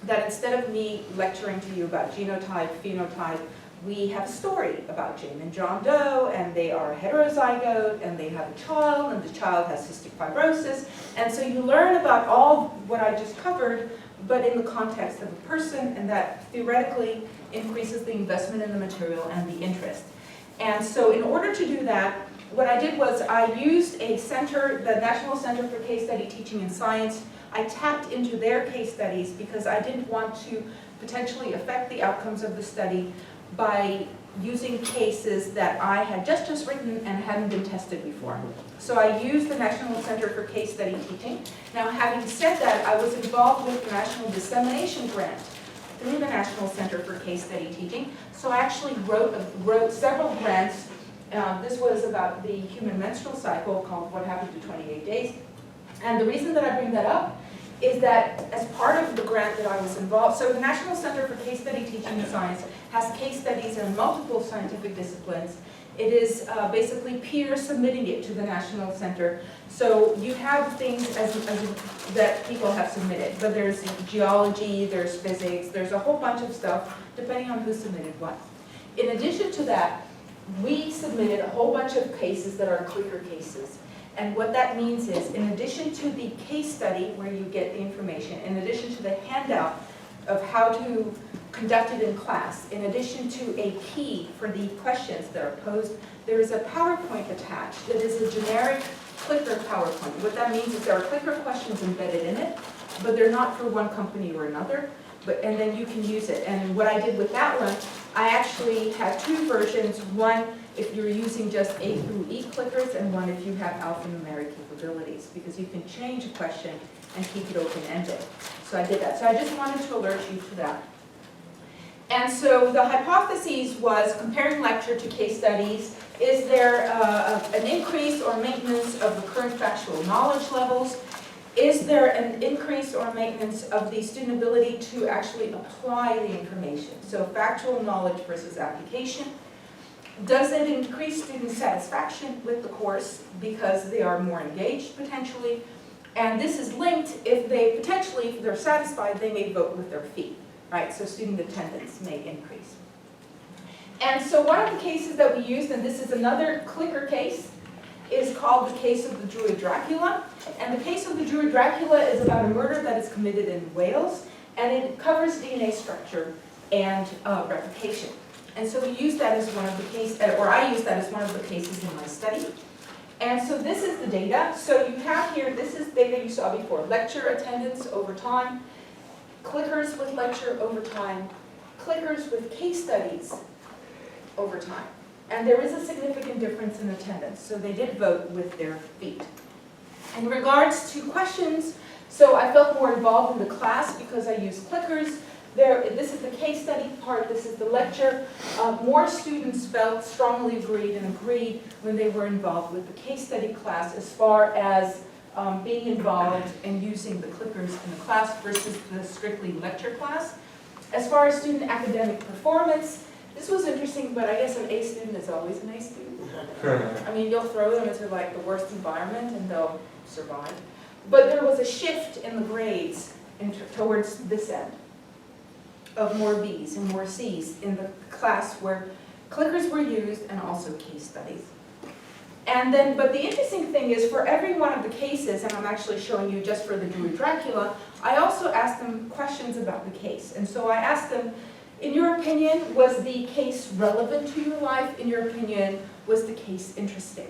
that instead of me lecturing to you about genotype, phenotype, we have a story about Jane and John Doe, and they are heterozygote, and they have a child, and the child has cystic fibrosis, and so you learn about all what I just covered, but in the context of a person, and that theoretically increases the investment in the material and the interest. And so in order to do that, what I did was I used a center, the National Center for Case Study Teaching and Science. I tapped into their case studies because I didn't want to potentially affect the outcomes of the study by using cases that I had just written and hadn't been tested before. So I used the National Center for Case Study Teaching. Now, having said that, I was involved with the National Dissemination Grant through the National Center for Case Study Teaching. So I actually wrote several grants. This was about the human menstrual cycle called What Happened to 28 Days. And the reason that I bring that up is that as part of the grant that I was involved, so the National Center for Case Study Teaching and Science has case studies in multiple scientific disciplines. It is basically peers submitting it to the National Center. So you have things that people have submitted, but there's geology, there's physics, there's a whole bunch of stuff depending on who submitted what. In addition to that, we submitted a whole bunch of cases that are clicker cases. And what that means is, in addition to the case study where you get the information, in addition to the handout of how to conduct it in class, in addition to a key for the questions that are posed, there is a PowerPoint attached that is a generic clicker PowerPoint. What that means is there are clicker questions embedded in it, but they're not for one company or another, and then you can use it. And what I did with that one, I actually had two versions, one if you're using just A through E clickers, and one if you have alphanumeric capabilities, because you can change a question and keep it open-ended. So I did that. So I just wanted to alert you to that. And so the hypothesis was comparing lecture to case studies. Is there an increase or maintenance of the current factual knowledge levels? Is there an increase or maintenance of the student ability to actually apply the information? So factual knowledge versus application. Does it increase student satisfaction with the course because they are more engaged potentially? And this is linked, if they're satisfied, they may vote with their feet, right? So student attendance may increase. And so one of the cases that we used, and this is another clicker case, is called the case of the Druid Dracula. And the case of the Druid Dracula is about a murder that is committed in Wales, and it covers DNA structure and replication. And so we used that as one of the cases, or I used that as one of the cases in my study. And so this is the data. So you have here, this is data you saw before, lecture attendance over time, clickers with lecture over time, clickers with case studies over time. And there is a significant difference in attendance, so they did vote with their feet. In regards to questions, so I felt more involved in the class because I used clickers. This is the case study part, this is the lecture. More students felt strongly agreed when they were involved with the case study class as far as being involved and using the clickers in the class versus the strictly lecture class. As far as student academic performance, this was interesting, but I guess an A student is always an A student. I mean, you'll throw them into like the worst environment and they'll survive. But there was a shift in the grades towards this end of more B's and more C's in the class where clickers were used and also case studies. And then, but the interesting thing is for every one of the cases, and I'm actually showing you just for the Druid Dracula, I also asked them questions about the case. And so I asked them, in your opinion, was the case relevant to your life? In your opinion, was the case interesting?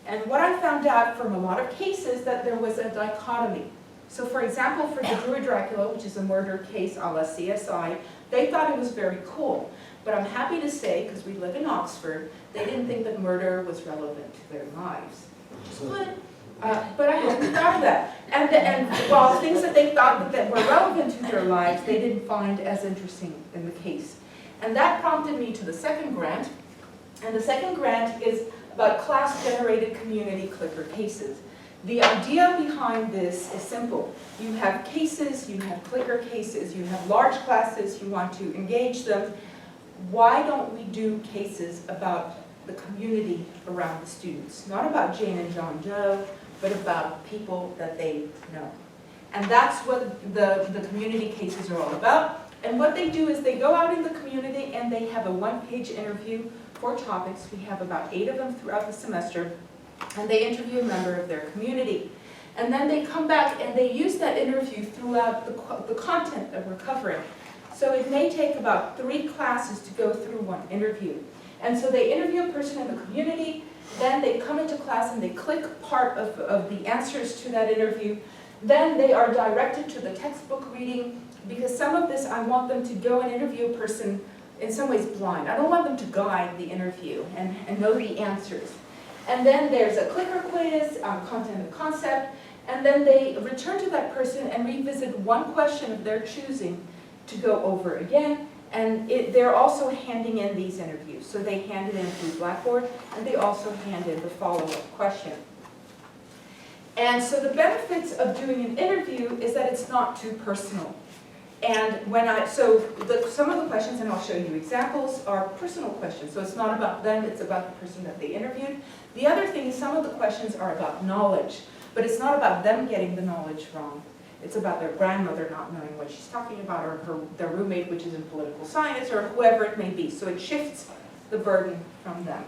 And what I found out from a lot of cases that there was a dichotomy. So for example, for the Druid Dracula, which is a murder case a la CSI, they thought it was very cool. But I'm happy to say, because we live in Oxford, they didn't think that murder was relevant to their lives. Which is good. But I hadn't thought of that. And while things that they thought that were relevant to their lives, they didn't find as interesting in the case. And that prompted me to the second grant. And the second grant is about class-generated community clicker cases. The idea behind this is simple. You have cases, you have clicker cases, you have large classes, you want to engage them. why don't we do cases about the community around the students? Not about Jane and John Doe, but about people that they know. And that's what the community cases are all about. And what they do is they go out in the community and they have a one-page interview for topics. We have about 8 of them throughout the semester. And they interview a member of their community. And then they come back and they use that interview throughout the content that we're covering. So it may take about 3 classes to go through one interview. And so they interview a person in the community, then they come into class and they click part of the answers to that interview. Then they are directed to the textbook reading, because some of this I want them to go and interview a person in some ways blind. I don't want them to guide the interview and know the answers. And then there's a clicker quiz, content and concept, and then they return to that person and revisit one question of their choosing to go over again. And they're also handing in these interviews. So they hand it in through Blackboard, and they also hand in the follow-up question. And so the benefits of doing an interview is that it's not too personal. And some of the questions, and I'll show you examples, are personal questions. So it's not about them, it's about the person that they interviewed. The other thing is some of the questions are about knowledge, but it's not about them getting the knowledge wrong. It's about their grandmother not knowing what she's talking about, or their roommate, which is in political science, or whoever it may be. So it shifts the burden from them.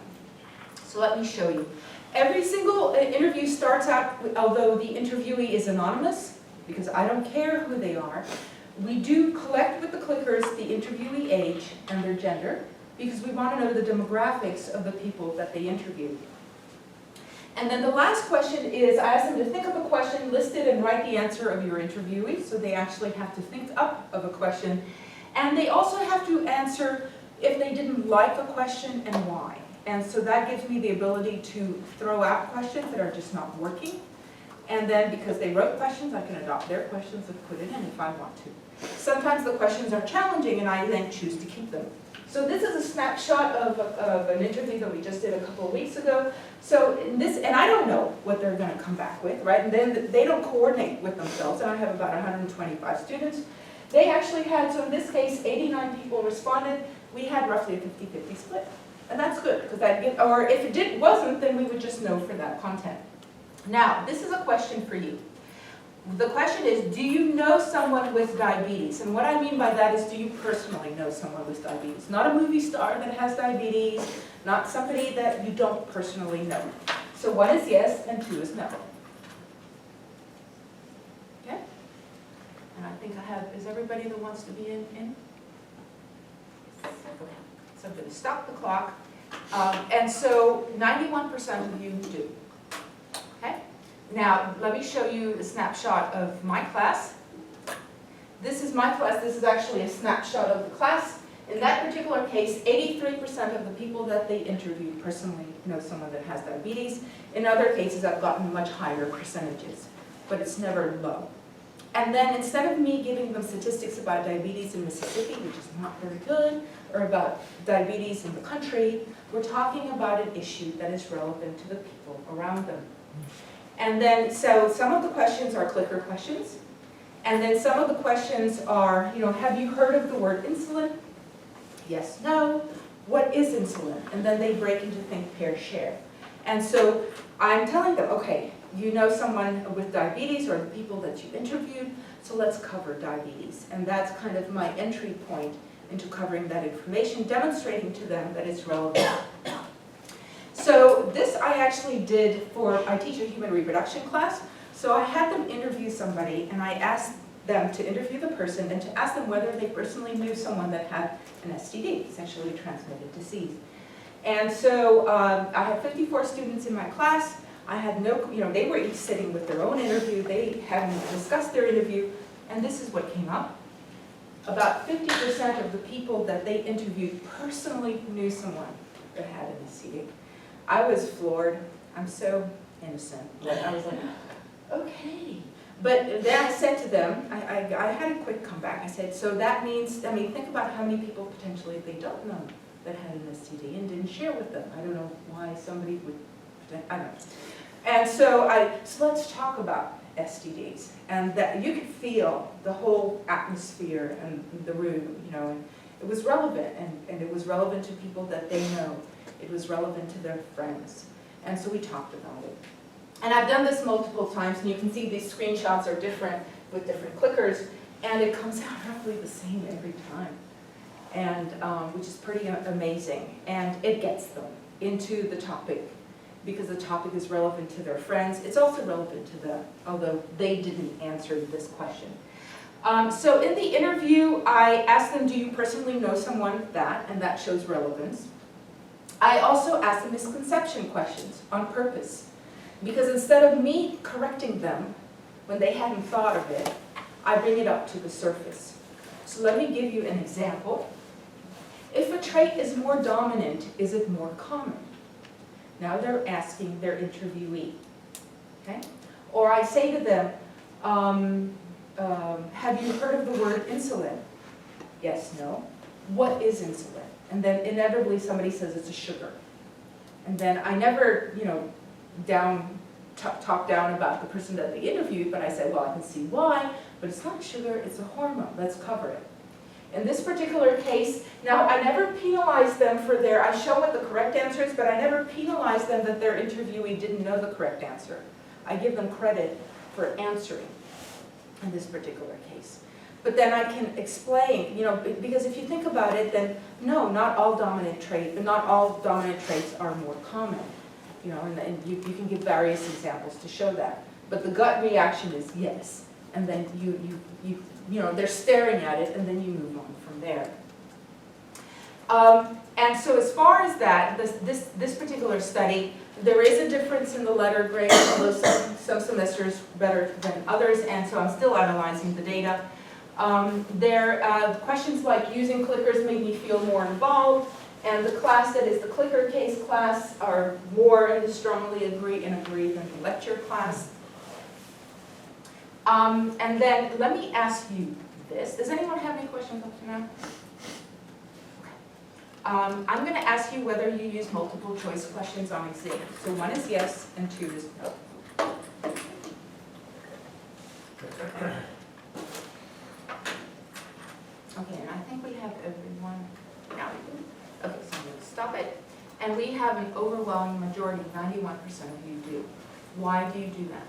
So let me show you. Every single interview starts out, although the interviewee is anonymous, because I don't care who they are, we do collect with the clickers the interviewee age and their gender, because we want to know the demographics of the people that they interviewed. And then the last question is, I ask them to think of a question, list it, and write the answer of your interviewee. So they actually have to think up of a question. And they also have to answer if they didn't like a question and why. And so that gives me the ability to throw out questions that are just not working. And then because they wrote questions, I can adopt their questions and put it in if I want to. Sometimes the questions are challenging and I then choose to keep them. So this is a snapshot of an interview that we just did a couple of weeks ago. So in this, and I don't know what they're going to come back with, right? And then they don't coordinate with themselves. And I have about 125 students. They actually had, so in this case, 89 people responded. We had roughly a 50-50 split. And that's good, because or if it wasn't, then we would just know for that content. Now, this is a question for you. The question is, do you know someone with diabetes? And what I mean by that is, do you personally know someone with diabetes? Not a movie star that has diabetes, not somebody that you don't personally know. So 1 is yes, and 2 is no. Okay? And I think I have, is everybody that wants to be in? Okay. So I'm going to stop the clock. And so 91% of you do. Okay? Now, let me show you the snapshot of my class. This is my class. This is actually a snapshot of the class. In that particular case, 83% of the people that they interviewed personally know someone that has diabetes. In other cases, I've gotten much higher percentages, but it's never low. And then instead of me giving them statistics about diabetes in Mississippi, which is not very good, or about diabetes in the country, we're talking about an issue that is relevant to the people around them. And then, so some of the questions are clicker questions. And then some of the questions are, have you heard of the word insulin? Yes, no. What is insulin? And then they break into think, pair, share. And so I'm telling them, okay, you know someone with diabetes or the people that you interviewed, so let's cover diabetes. And that's kind of my entry point into covering that information, demonstrating to them that it's relevant. So this I actually did I teach a human reproduction class, so I had them interview somebody, and I asked them to interview the person and to ask them whether they personally knew someone that had an STD, sexually transmitted disease. And so I had 54 students in my class. I had no, they were each sitting with their own interview. They hadn't discussed their interview, and this is what came up. About 50% of the people that they interviewed personally knew someone that had an STD. I was floored. I'm so innocent. I was like, okay. But then I said to them, I had a quick comeback. I said, so that means, think about how many people potentially they don't know that had an STD and didn't share with them. I don't know why somebody would, I don't know. And so let's talk about STDs. And that you could feel the whole atmosphere and the room, It was relevant, and it was relevant to people that they know. It was relevant to their friends. And so we talked about it. And I've done this multiple times, and you can see these screenshots are different with different clickers, and it comes out roughly the same every time, and which is pretty amazing. And it gets them into the topic, because the topic is relevant to their friends. It's also relevant to them, although they didn't answer this question. So in the interview, I asked them, do you personally know someone that? And that shows relevance. I also asked them misconception questions on purpose, because instead of me correcting them when they hadn't thought of it, I bring it up to the surface. So let me give you an example. If a trait is more dominant, is it more common? Now they're asking their interviewee, okay? Or I say to them, have you heard of the word insulin? Yes, no. What is insulin? And then inevitably somebody says it's a sugar. And then I never, talk down about the person that they interviewed, but I say, well, I can see why, but it's not sugar, it's a hormone. Let's cover it. In this particular case, now I never penalize them for I show what the correct answer is, but I never penalize them that their interviewee didn't know the correct answer. I give them credit for answering in this particular case. But then I can explain, because if you think about it, then no, not all dominant traits are more common. And you can give various examples to show that. But the gut reaction is yes. And then they're staring at it, and then you move on from there. And so as far as that, this particular study, there is a difference in the letter grade, although some semesters better than others, and so I'm still analyzing the data. Questions like using clickers made me feel more involved, and the class that is the clicker case class are more strongly agree than the lecture class. And then let me ask you this. Does anyone have any questions up to now? I'm going to ask you whether you use multiple choice questions on exam. So 1 is yes and 2 is no. Okay, and I think we have everyone. Now we do. Okay, so I'm going to stop it. And we have an overwhelming majority, 91% of you do. Why do you do that?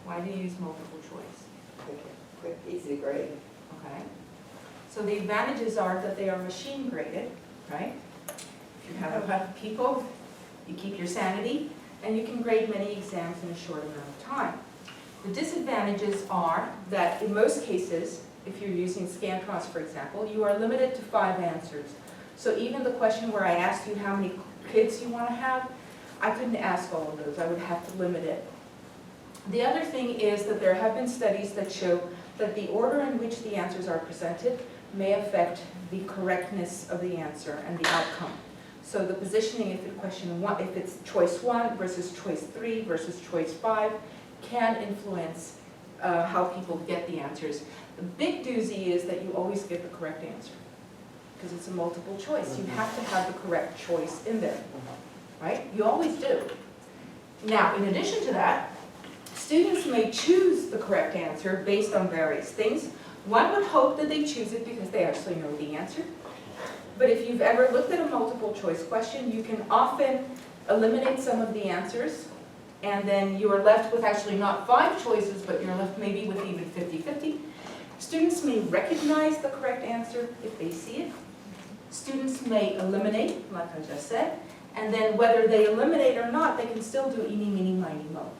Why do you use multiple choice? Quick, easy grade. Okay. So the advantages are that they are machine graded, right? If you have enough people, you keep your sanity, and you can grade many exams in a short amount of time. The disadvantages are that in most cases, if you're using Scantrons, for example, you are limited to 5 answers. So even the question where I asked you how many kids you want to have, I couldn't ask all of those. I would have to limit it. The other thing is that there have been studies that show that the order in which the answers are presented may affect the correctness of the answer and the outcome. So the positioning, if it's choice 1 versus choice 3 versus choice 5, can influence how people get the answers. The big doozy is that you always get the correct answer, because it's a multiple choice. You have to have the correct choice in there, right? You always do. Now, in addition to that, students may choose the correct answer based on various things. One would hope that they choose it because they actually know the answer. But if you've ever looked at a multiple choice question, you can often eliminate some of the answers, and then you are left with actually not 5 choices, but you're left maybe with even 50-50. Students may recognize the correct answer if they see it. Students may eliminate, like I just said, and then whether they eliminate or not, they can still do eeny, meeny, miny, mo.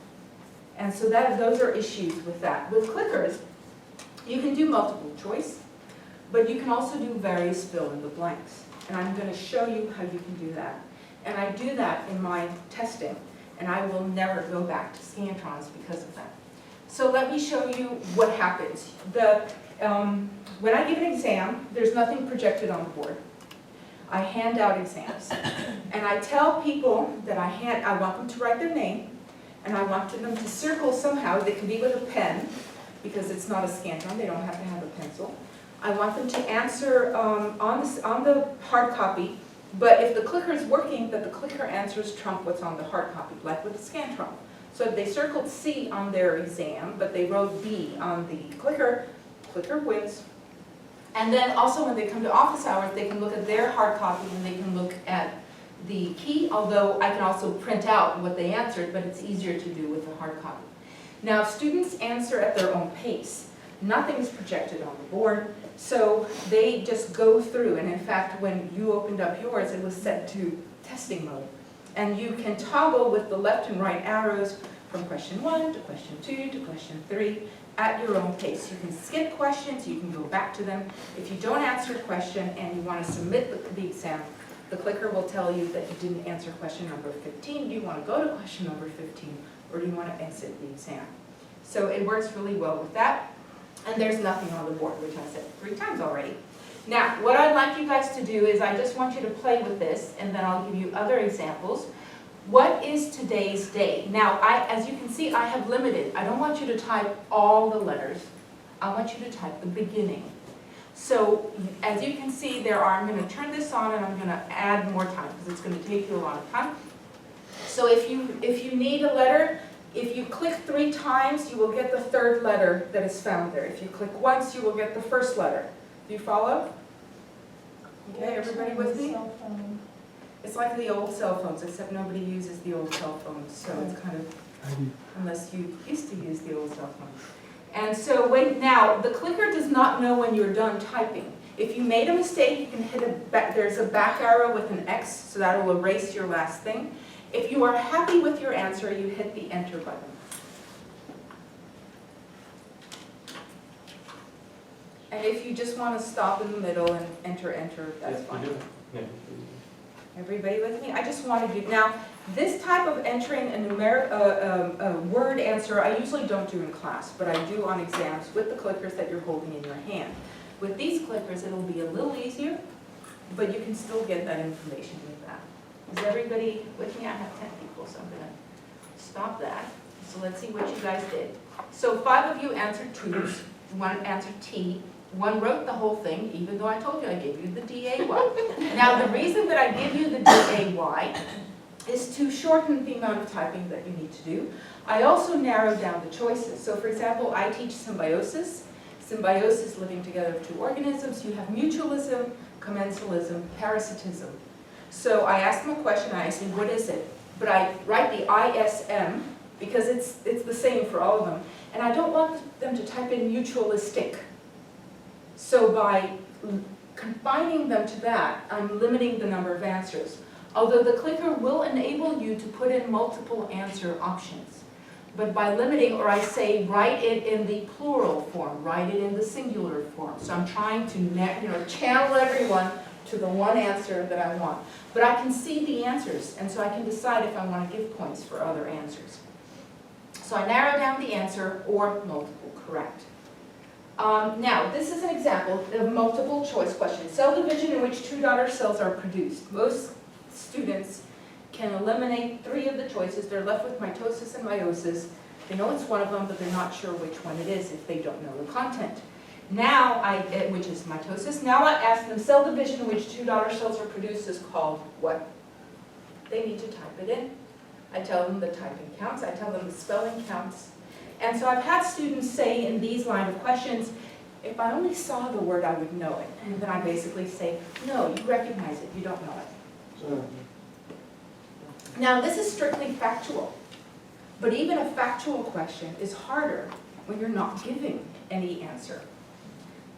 And so those are issues with that. With clickers, you can do multiple choice, but you can also do various fill in the blanks. And I'm going to show you how you can do that. And I do that in my testing, and I will never go back to Scantrons because of that. So let me show you what happens. When I give an exam, there's nothing projected on the board. I hand out exams. And I tell people that I want them to write their name, and I want them to circle somehow. They can be with a pen, because it's not a Scantron, they don't have to have a pencil. I want them to answer on the hard copy, but if the clicker is working, that the clicker answers trump what's on the hard copy, like with the Scantron. So if they circled C on their exam, but they wrote B on the clicker, clicker wins. And then also when they come to office hours, they can look at their hard copy and they can look at the key, although I can also print out what they answered, but it's easier to do with the hard copy. Now, if students answer at their own pace, nothing is projected on the board, so they just go through, and in fact, when you opened up yours, it was set to testing mode. And you can toggle with the left and right arrows from question 1 to question 2 to question 3 at your own pace. You can skip questions, you can go back to them. If you don't answer a question and you want to submit the exam, the clicker will tell you that you didn't answer question number 15. Do you want to go to question number 15, or do you want to exit the exam? So it works really well with that. And there's nothing on the board, which I said 3 times already. Now, what I'd like you guys to do is I just want you to play with this, and then I'll give you other examples. What is today's date? Now, as you can see, I have limited. I don't want you to type all the letters. I want you to type the beginning. So, as you can see, I'm going to turn this on and I'm going to add more time because it's going to take you a lot of time. So if you need a letter, if you click 3 times, you will get the 3rd letter that is found there. If you click once, you will get the 1st letter. Do you follow? Okay, everybody with me? It's like the old cell phones, except nobody uses the old cell phones, so it's kind of, unless you used to use the old cell phones. And so now, the clicker does not know when you're done typing. If you made a mistake, you can hit there's a back arrow with an X, so that will erase your last thing. If you are happy with your answer, you hit the enter button. And if you just want to stop in the middle and enter, that's fine. Everybody with me? I just wanted you, now, this type of entering a word answer, I usually don't do in class, but I do on exams with the clickers that you're holding in your hand. With these clickers, it'll be a little easier, but you can still get that information with that. Is everybody with me? I have 10 people, so I'm going to stop that. So let's see what you guys did. So 5 of you answered twos, 1 answered T, 1 wrote the whole thing, even though I told you I gave you the D-A-Y. Now, the reason that I give you the D-A-Y is to shorten the amount of typing that you need to do. I also narrowed down the choices. So, for example, I teach symbiosis. Symbiosis, living together of 2 organisms. You have mutualism, commensalism, parasitism. So I ask them a question, I say, what is it? But I write the ISM, because it's the same for all of them. And I don't want them to type in mutualistic. So by confining them to that, I'm limiting the number of answers. Although the clicker will enable you to put in multiple answer options. But by limiting, or I say, write it in the plural form, write it in the singular form. So I'm trying to channel everyone to the one answer that I want. But I can see the answers, and so I can decide if I want to give points for other answers. So I narrow down the answer, or multiple correct. Now, this is an example of multiple choice question. Cell division in which 2 daughter cells are produced. Most students can eliminate 3 of the choices. They're left with mitosis and meiosis. They know it's one of them, but they're not sure which one it is if they don't know the content. Now, which is mitosis, now I ask them cell division in which 2 daughter cells are produced is called what? They need to type it in. I tell them the typing counts. I tell them the spelling counts. And so I've had students say in these line of questions, if I only saw the word, I would know it. And then I basically say, no, you recognize it, you don't know it. Now, this is strictly factual. But even a factual question is harder when you're not giving any answer.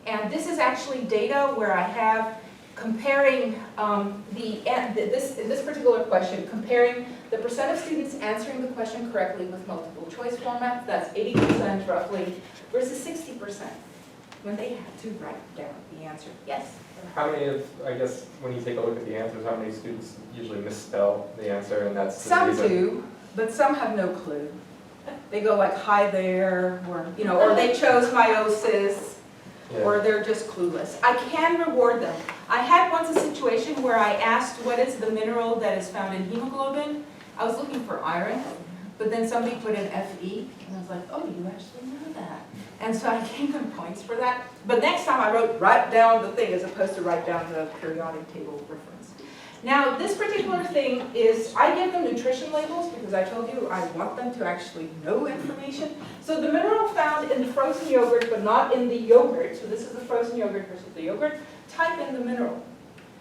And this is actually data where I have comparing in this particular question, comparing the percent of students answering the question correctly with multiple choice format, that's 80% roughly, versus 60% when they had to write down the answer. Yes? How many of, I guess, when you take a look at the answers, how many students usually misspell the answer, and that's the Some reason? do, but some have no clue. They go like, hi there, or, or they chose meiosis, or they're just clueless. I can reward them. I had once a situation where I asked what is the mineral that is found in hemoglobin. I was looking for iron, but then somebody put in Fe, and I was like, oh, you actually know that. And so I gave them points for that. But next time I wrote, write down the thing, as opposed to write down the periodic table reference. Now, this particular thing is, I give them nutrition labels because I told you I want them to actually know information. So the mineral found in the frozen yogurt, but not in the yogurt, so this is the frozen yogurt versus the yogurt, type in the mineral.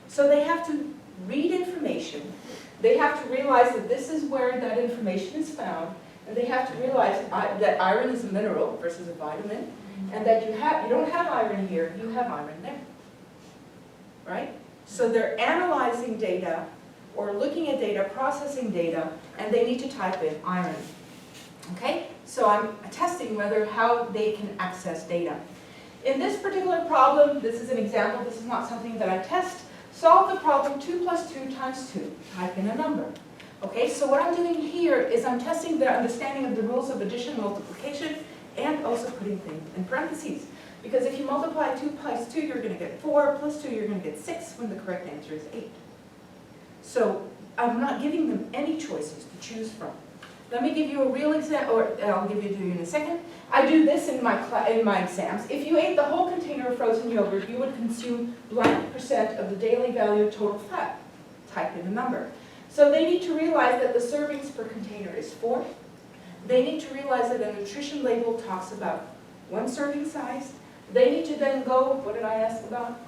So they have to read information. They have to realize that this is where that information is found, and they have to realize that iron is a mineral versus a vitamin, and that you don't have iron here, you have iron there, right? So they're analyzing data, or looking at data, processing data, and they need to type in iron, okay? So I'm testing how they can access data. In this particular problem, this is an example, this is not something that I test. Solve the problem 2 plus 2 times 2, type in a number. Okay, so what I'm doing here is I'm testing their understanding of the rules of addition, multiplication, and also putting things in parentheses. Because if you multiply 2 plus 2, you're going to get 4, plus 2, you're going to get 6, when the correct answer is 8. So I'm not giving them any choices to choose from. Let me give you a real example, or I'll give you to you in a second. I do this in my exams. If you ate the whole container of frozen yogurt, you would consume blank % of the daily value of total fat. Type in a number. So they need to realize that the servings per container is 4. They need to realize that a nutrition label talks about 1 serving size. They need to then go, what did I ask about?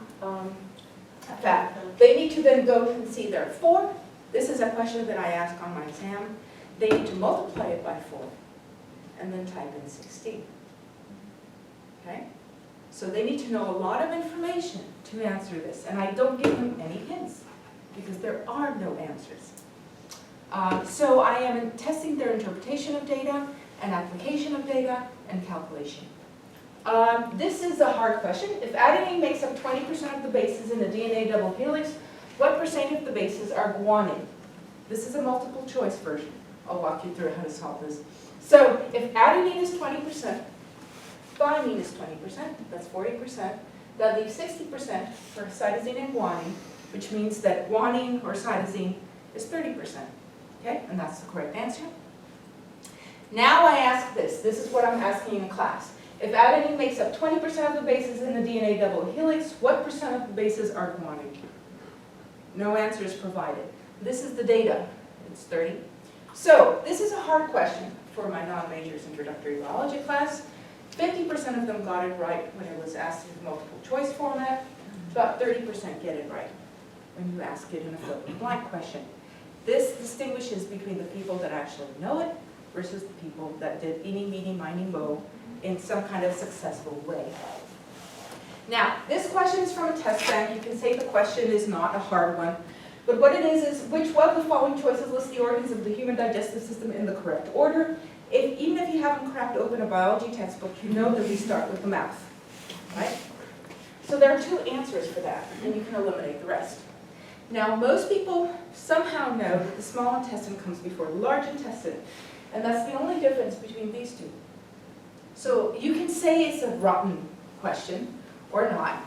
Fat. They need to then go and see their 4. This is a question that I ask on my exam. They need to multiply it by 4 and then type in 16. Okay? So they need to know a lot of information to answer this, and I don't give them any hints because there are no answers. So I am testing their interpretation of data and application of data and calculation. This is a hard question. If adenine makes up 20% of the bases in a DNA double helix, what percent of the bases are guanine? This is a multiple choice version. I'll walk you through how to solve this. So if adenine is 20%, thymine is 20%, that's 40%. That leaves 60% for cytosine and guanine, which means that guanine or cytosine is 30%. Okay, and that's the correct answer. Now I ask this. This is what I'm asking in class. If adenine makes up 20% of the bases in the DNA double helix, what % of the bases are guanine? No answer is provided. This is the data. It's 30. So this is a hard question for my non-majors introductory biology class. 50% of them got it right when it was asked in the multiple choice format. About 30% get it right when you ask it in a fill in the blank question. This distinguishes between the people that actually know it versus the people that did eeny, meeny, miny, moe in some kind of successful way. Now, this question is from a test bank. You can say the question is not a hard one. But what it is which one of the following choices lists the organs of the human digestive system in the correct order? Even if you haven't cracked open a biology textbook, you know that we start with the mouth, right? So there are 2 answers for that, and you can eliminate the rest. Now, most people somehow know that the small intestine comes before the large intestine, and that's the only difference between these 2. So you can say it's a rotten question, or not,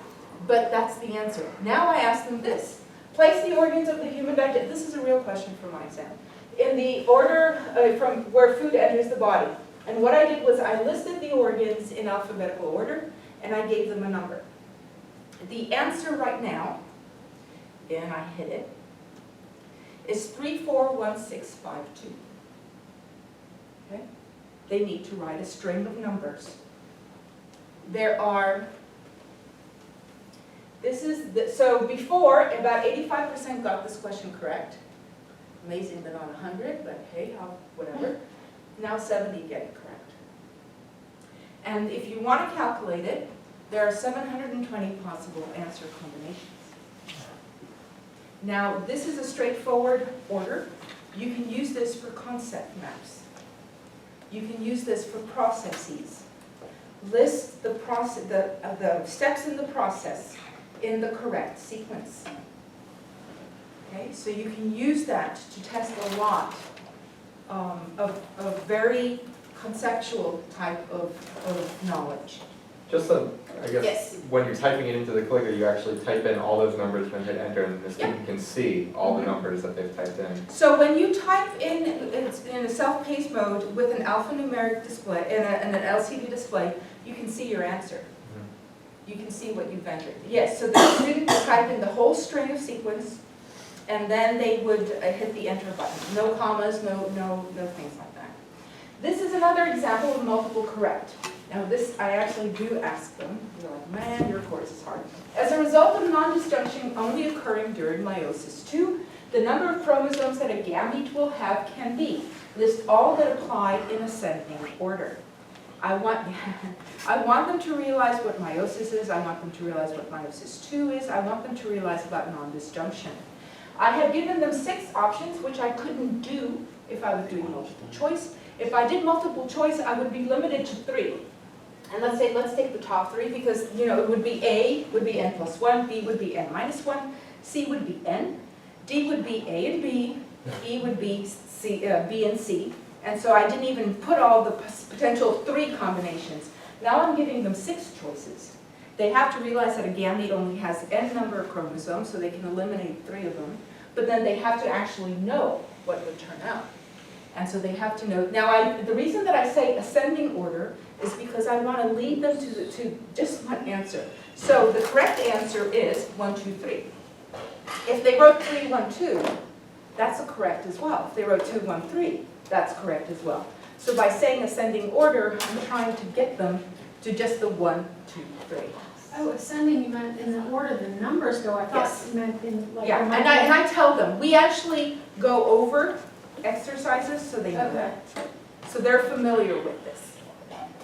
but that's the answer. Now I ask them this. Place the organs of the human digestive, this is a real question for my exam, in the order from where food enters the body. And what I did was I listed the organs in alphabetical order, and I gave them a number. The answer right now, and I hit it, is 341652. Okay? They need to write a string of numbers. There are, so before, about 85% got this question correct. Amazing that on 100, but hey, whatever. Now 70 get it correct. And if you want to calculate it, there are 720 possible answer combinations. Now, this is a straightforward order. You can use this for concept maps. You can use this for processes. List the steps in the process in the correct sequence. Okay, so you can use that to test a lot of very conceptual type of knowledge. Just so, I guess, Yes. when you're typing it into the clicker, you actually type in all those numbers and hit enter, and the student can see all the numbers that they've typed in. So when you type in a self-paced mode with an alphanumeric display and an LCD display, you can see your answer. You can see what you've entered. Yes, so the student will type in the whole string of sequence, and then they would hit the enter button. No commas, no things like that. This is another example of multiple correct. Now this, I actually do ask them, they're like, man, your course is hard. As a result of non-disjunction only occurring during meiosis II, the number of chromosomes that a gamete will have can be. List all that apply in ascending order. I want them to realize what meiosis is, I want them to realize what meiosis II is, I want them to realize about non-disjunction. I have given them 6 options, which I couldn't do if I was doing multiple choice. If I did multiple choice, I would be limited to 3. And let's take the top 3 because, you know, it would be A would be n plus 1, B would be n minus 1, C would be n, D would be A and B, E would be C, B and C. And so I didn't even put all the potential 3 combinations. Now I'm giving them 6 choices. They have to realize that a gamete only has n number of chromosomes, so they can eliminate 3 of them. But then they have to actually know what would turn out. And so they have to know. Now, the reason that I say ascending order is because I want to lead them to just one answer. So the correct answer is 1, 2, 3. If they wrote 3, 1, 2, that's a correct as well. If they wrote 2, 1, 3, that's correct as well. So by saying ascending order, I'm trying to get them to just the 1, 2, 3. Oh, ascending, you meant in the order the numbers go. I thought Yes. you meant in like. Yeah, and I tell them, we actually go over exercises so they know Okay. that. So they're familiar with this.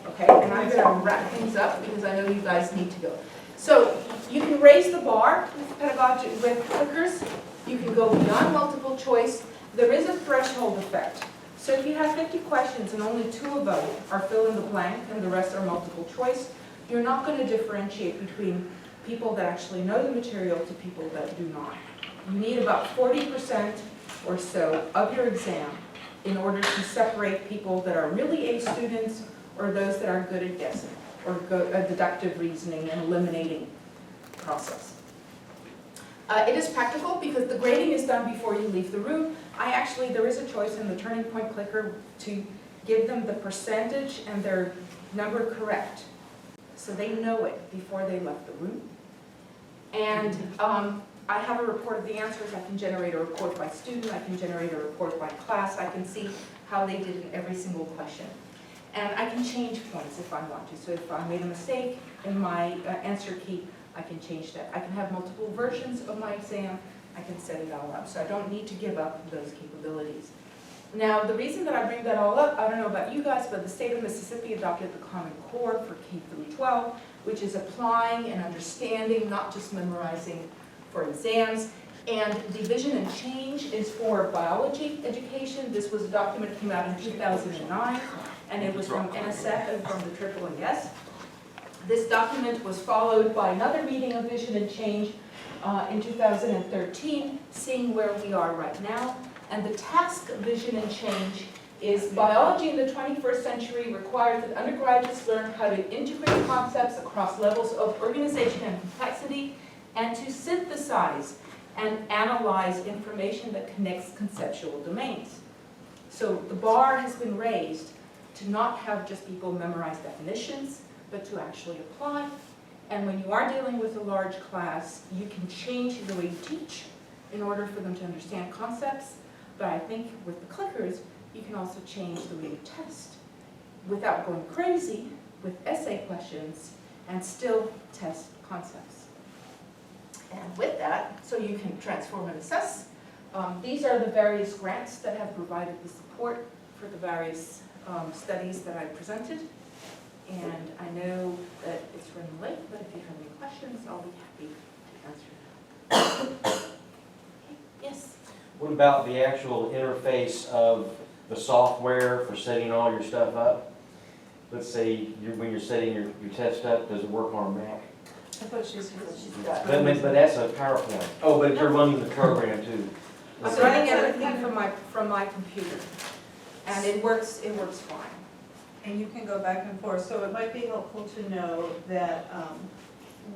Okay, and I'm going to wrap things up because I know you guys need to go. So you can raise the bar with pedagogy, with clickers. You can go beyond multiple choice. There is a threshold effect. So if you have 50 questions and only 2 of them are fill in the blank and the rest are multiple choice, you're not going to differentiate between people that actually know the material to people that do not. You need about 40% or so of your exam in order to separate people that are really A students or those that are good at guessing or deductive reasoning and eliminating process. It is practical because the grading is done before you leave the room. There is a choice in the turning point clicker to give them the percentage and their number correct. So they know it before they left the room. And I have a report of the answers. I can generate a report by student. I can generate a report by class. I can see how they did in every single question. And I can change points if I want to. So if I made a mistake in my answer key, I can change that. I can have multiple versions of my exam. I can set it all up. So I don't need to give up those capabilities. Now, the reason that I bring that all up, I don't know about you guys, but the state of Mississippi adopted the Common Core for K through 12, which is applying and understanding, not just memorizing for exams. And Division and Change is for biology education. This was a document that came out in 2009, and it was from NSF and from the AAAS. This document was followed by another reading of Vision and Change in 2013, seeing where we are right now. And the task of Vision and Change is biology in the 21st century requires that undergraduates learn how to integrate concepts across levels of organization and complexity and to synthesize and analyze information that connects conceptual domains. So the bar has been raised to not have just people memorize definitions, but to actually apply. And when you are dealing with a large class, you can change the way you teach in order for them to understand concepts. But I think with the clickers, you can also change the way you test without going crazy with essay questions and still test concepts. And with that, so you can transform and assess. These are the various grants that have provided the support for the various studies that I presented. And I know that it's running late, but if you have any questions, I'll be happy to answer them. Okay. Yes? What about the actual interface of the software for setting all your stuff up? Let's say when you're setting your test up, does it work on a Mac? I thought she's got. But that's a PowerPoint. Oh, but if you're running the program too. I'm running everything from my computer, and it works fine. And you can go back and forth, so it might be helpful to know that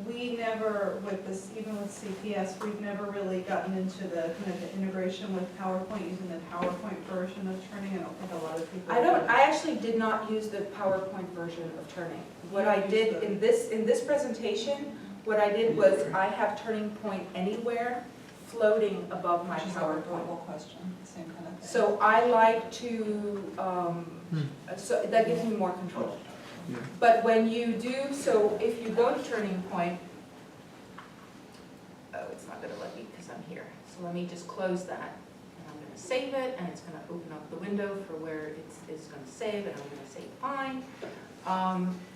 we never, with this, even with CPS, we've never really gotten into the kind of the integration with PowerPoint, using the PowerPoint version of Turning. I don't think a lot of people. I actually did not use the PowerPoint version of Turning. What I did in this presentation, what I did was I have Turning Point Anywhere floating above my Which is our PowerPoint. global question, same kind of thing. So I like to, so that gives me more control. But when you do, so if you go to Turning Point, oh, it's not gonna let me because I'm here. So let me just close that. And I'm gonna save it, and it's gonna open up the window for where it's gonna save, and I'm gonna say fine.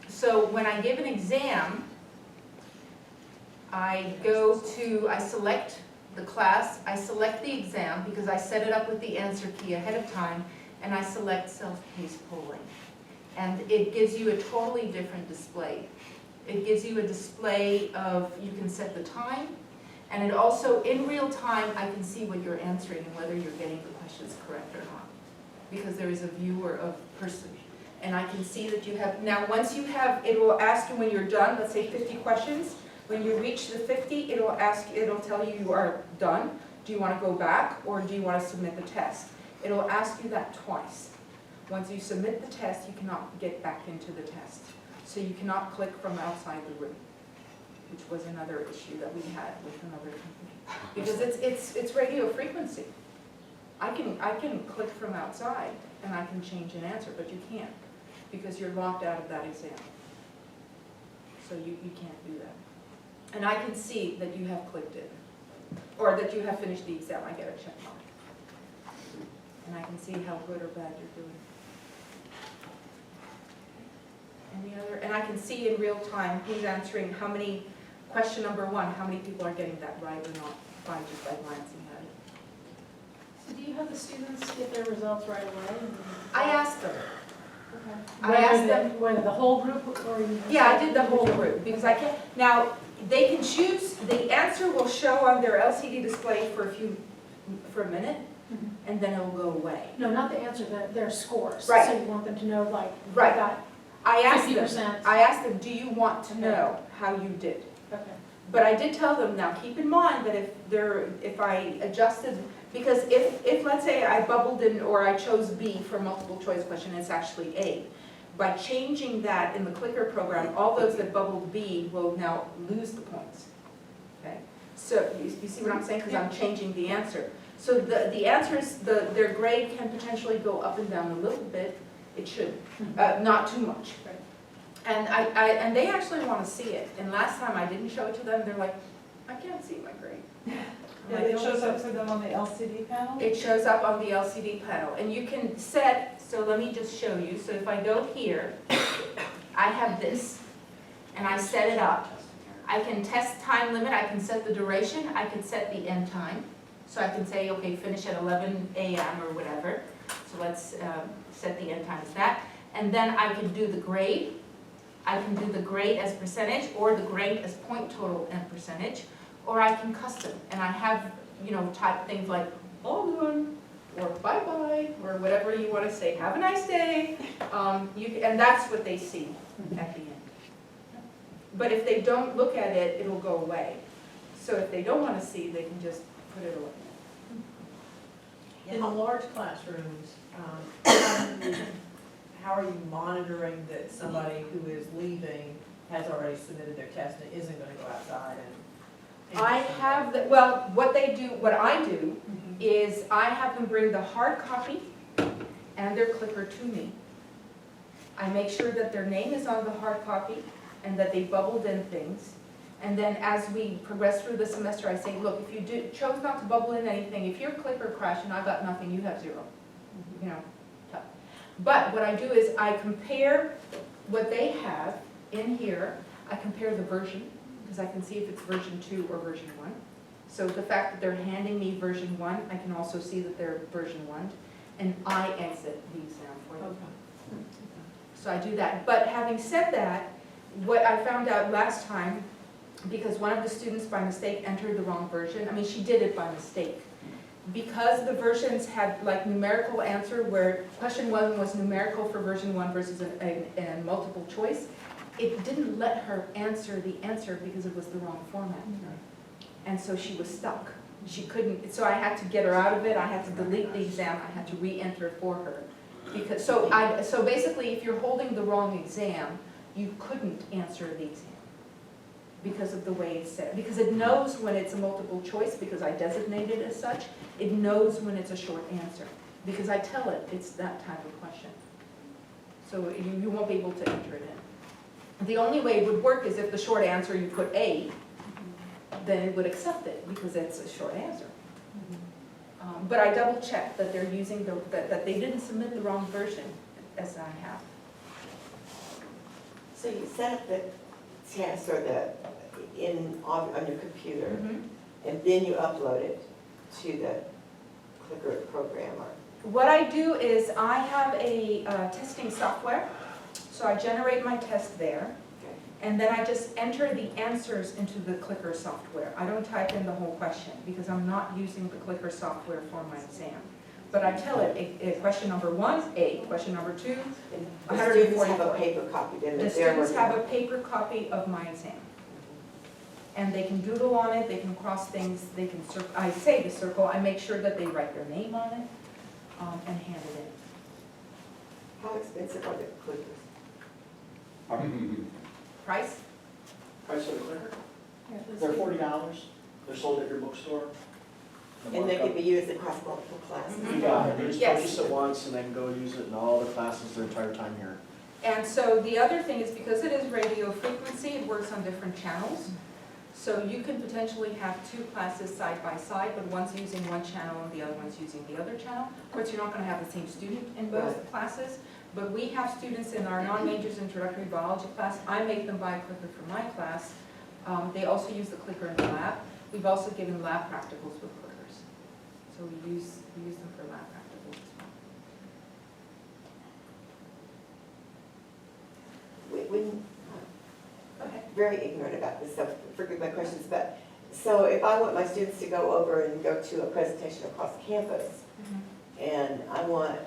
So when I give an exam, I select the class, I select the exam because I set it up with the answer key ahead of time, and I select self-paced polling. And it gives you a totally different display. It gives you a display of, you can set the time, and it also, in real time, I can see what you're answering and whether you're getting the questions correct or not. Because there is a viewer of person. And I can see that you have, now once you have, it will ask you when you're done, let's say 50 questions. When you reach the 50, it'll tell you you are done. Do you want to go back, or do you want to submit the test? It'll ask you that twice. Once you submit the test, you cannot get back into the test. So you cannot click from outside the room, which was another issue that we had with another company. Because it's radio frequency. I can click from outside and I can change an answer, but you can't because you're locked out of that exam. So you can't do that. And I can see that you have clicked it, or that you have finished the exam. I get a check mark. And I can see how good or bad you're doing. Any other, and I can see in real time who's answering, how many, question number 1, how many people are getting that right or not by just by glancing at it. So do you have the students get their results right away? I asked them. Okay. I asked them. Whether the whole group or you? Yeah, I did the whole group because I can't, now they can choose, the answer will show on their LCD display for a minute, and then it'll go away. No, not the answer, their scores. Right. So you want them to know, like, Right. got I asked 50%. them, do you want to know how you did? Okay. But I did tell them, now keep in mind that if I adjusted, because if let's say I bubbled in or I chose B for a multiple choice question, it's actually A. By changing that in the clicker program, all those that bubbled B will now lose the points. Okay? So you see what I'm saying? Because I'm changing the answer. So the answers, their grade can potentially go up and down a little bit. It should, not too much. And they actually want to see it. And last time I didn't show it to them, they're like, I can't see my grade. Yeah, it shows up for them on the LCD panel? It shows up on the LCD panel. And you can set, so let me just show you. So if I go here, I have this, and I set it up. I can test time limit, I can set the duration, I can set the end time. So I can say, okay, finish at 11 a.m. or whatever. So let's set the end time as that. And then I can do the grade. I can do the grade as percentage, or the grade as point total and percentage, or I can custom. And I have, type things like, all done, or bye-bye, or whatever you want to say, have a nice day. And that's what they see at the end. But if they don't look at it, it'll go away. So if they don't want to see, they can just put it away. In the large classrooms, how are you monitoring that somebody who is leaving has already submitted their test and isn't going to go outside and? I have, what I do is I have them bring the hard copy and their clicker to me. I make sure that their name is on the hard copy and that they bubbled in things. And then as we progress through the semester, I say, look, if you chose not to bubble in anything, if your clicker crashed and I got nothing, you have 0. Tough. But what I do is I compare what they have in here. I compare the version, because I can see if it's version 2 or version 1. So the fact that they're handing me version 1, I can also see that they're version 1. And I exit the exam for them. Okay. So I do that. But having said that, what I found out last time, because one of the students by mistake entered the wrong version. I mean, she did it by mistake. Because the versions had like numerical answer where question 1 was numerical for version 1 versus a multiple choice, it didn't let her answer the answer because it was the wrong format. And so she was stuck. She couldn't, so I had to get her out of it. I had to delete the exam. I had to re-enter for her. Because, so basically if you're holding the wrong exam, you couldn't answer the exam. because of the way it's set, because it knows when it's a multiple choice, because I designate it as such. It knows when it's a short answer, because I tell it it's that type of question. So you won't be able to enter it in. The only way it would work is if the short answer you put A, then it would accept it, because it's a short answer. But I double checked that they're using that they didn't submit the wrong version, as I have. So you set up the test or on your computer, and then you upload it to the clicker program or? What I do is I have a testing software, so I generate my test there, and then I just enter the answers into the clicker software. I don't type in the whole question, because I'm not using the clicker software for my exam. But I tell it, question number 1, A, question number 2, The students have a paper copy, then The students have a paper copy of my exam. And they can doodle on it, they can cross things, they can circle, I say the circle, I make sure that they write their name on it, and hand it in. How expensive are the clickers? Price? Price of the clicker? They're $40. They're sold at your bookstore. And they can be used across multiple classes? Yeah, they just Yes. purchase it once and they can go use it in all the classes their entire time here. And so the other thing is, because it is radio frequency, it works on different channels. So you can potentially have 2 classes side by side, but one's using one channel and the other one's using the other channel. Of course, you're not going to have the same student in both classes, but we have students in our non-majors introductory biology class. I make them buy a clicker for my class. They also use the clicker in the lab. We've also given lab practicals with clickers. So we use them for lab practicals as well. When, Go ahead. very ignorant about this, so forgive my questions, but, so if I want my students to go over and go to a presentation across campus, and I want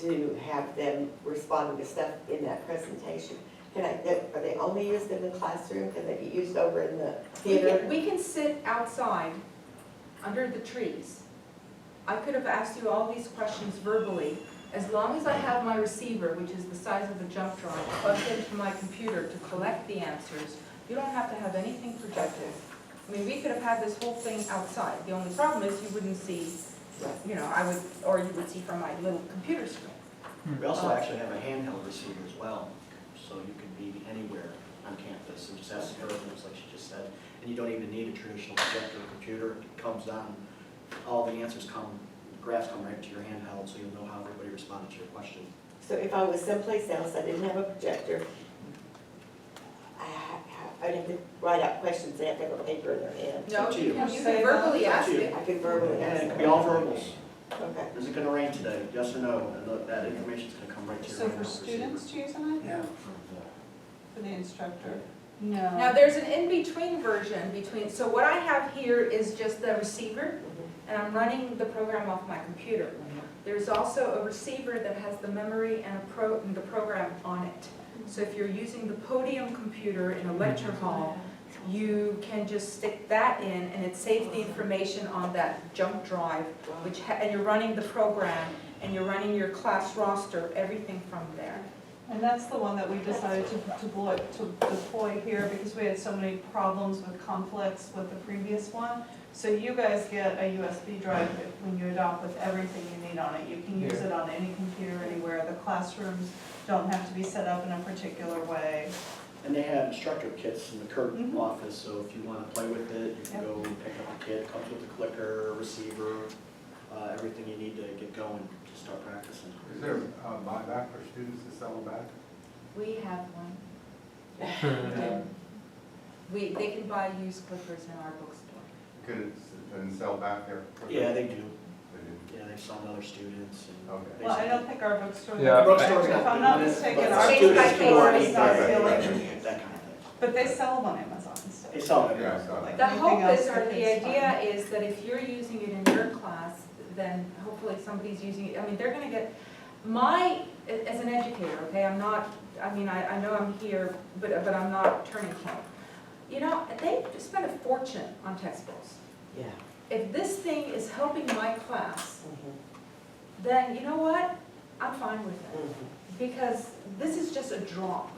to have them responding to stuff in that presentation, are they only used in the classroom? Can they be used over in the theater? We can sit outside under the trees. I could have asked you all these questions verbally. As long as I have my receiver, which is the size of a jump drive, plugged into my computer to collect the answers, you don't have to have anything projected. I mean, we could have had this whole thing outside. The only problem is you wouldn't see, you know, or you would see from my little computer screen. We also actually have a handheld receiver as well, so you can be anywhere on campus and just ask the questions like she just said. And you don't even need a traditional projector or computer. It comes on, all the answers come, graphs come right to your handheld, so you'll know how everybody responded to your question. So if I was someplace else, I didn't have a projector, I'd have to write out questions, they have to have a paper in their hand. No, up to you you. can verbally It's up ask to you. it. I could verbally And ask it them. can be all verbals. Okay. Is it gonna rain today? Yes or no? And that information's gonna come right to your So handheld for receiver. students using it? Yeah. For the instructor? Now, there's an in-between version so what I have here is just the receiver, and I'm running the program off my computer. There's also a receiver that has the memory and the program on it. So if you're using the podium computer in a lecture hall, you can just stick that in, and it saves the information on that jump drive, and you're running the program, and you're running your class roster, everything from there. And that's the one that we decided to deploy here because we had so many problems with conflicts with the previous one. So you guys get a USB drive when you adopt with everything you need on it. You can use it on any computer anywhere. The classrooms don't have to be set up in a particular way. And they have instructor kits in the CIRT office, so if you want to play with it, you can go pick up a kit. Comes with a clicker, receiver, everything you need to get going to start practicing. Is there a buyback for students to sell them back? We have one. They can buy used clippers in our bookstore. Could it and sell back there? Yeah, they do. They do. Yeah, they've sold to other students. And Okay. Well, I don't think our bookstore. Yeah. Bookstore's If not I'm not doing it, mistaken, but our Case students by bookstore case. can is not Right. feeling, that kind of thing. but they sell them on Amazon and stuff. They sell it. Yeah, I saw Like that. The anything hope else is, or that the is idea fine. is that if you're using it in your class, then hopefully somebody's using it. I mean, they're gonna get, as an educator, okay, I'm not, I mean, I know I'm here, but I'm not turning point. You know, they spend a fortune on textbooks. Yeah. If this thing is helping my class, then you know what? I'm fine with it. Because this is just a drop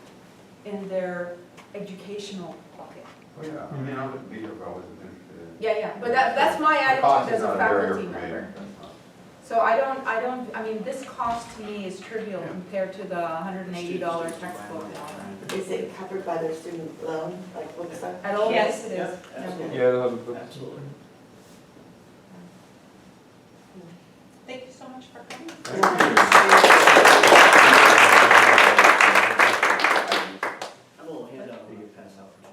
in their educational bucket. Oh, yeah, I mean, I wouldn't be here if I wasn't interested in. Yeah, but that's my The cost attitude is as a not a barrier faculty for me. member. That's not- So I mean, this cost to me is trivial compared to the $180 textbook and all that. Is it covered by their student loan, like books are? At all, Yes. yes, it is. Absolutely. Yeah, they'll have a book. Absolutely. Thank you so much for coming. I'm a little handout we can pass out for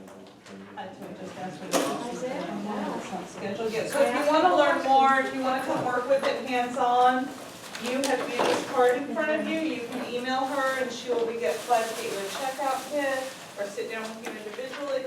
I just asked for the schedule yet. So if you want to learn more, if you want to come work with it hands-on, you have Muta's card in front of you. You can email her and she will be glad to get you a checkout kit or sit down with you individually,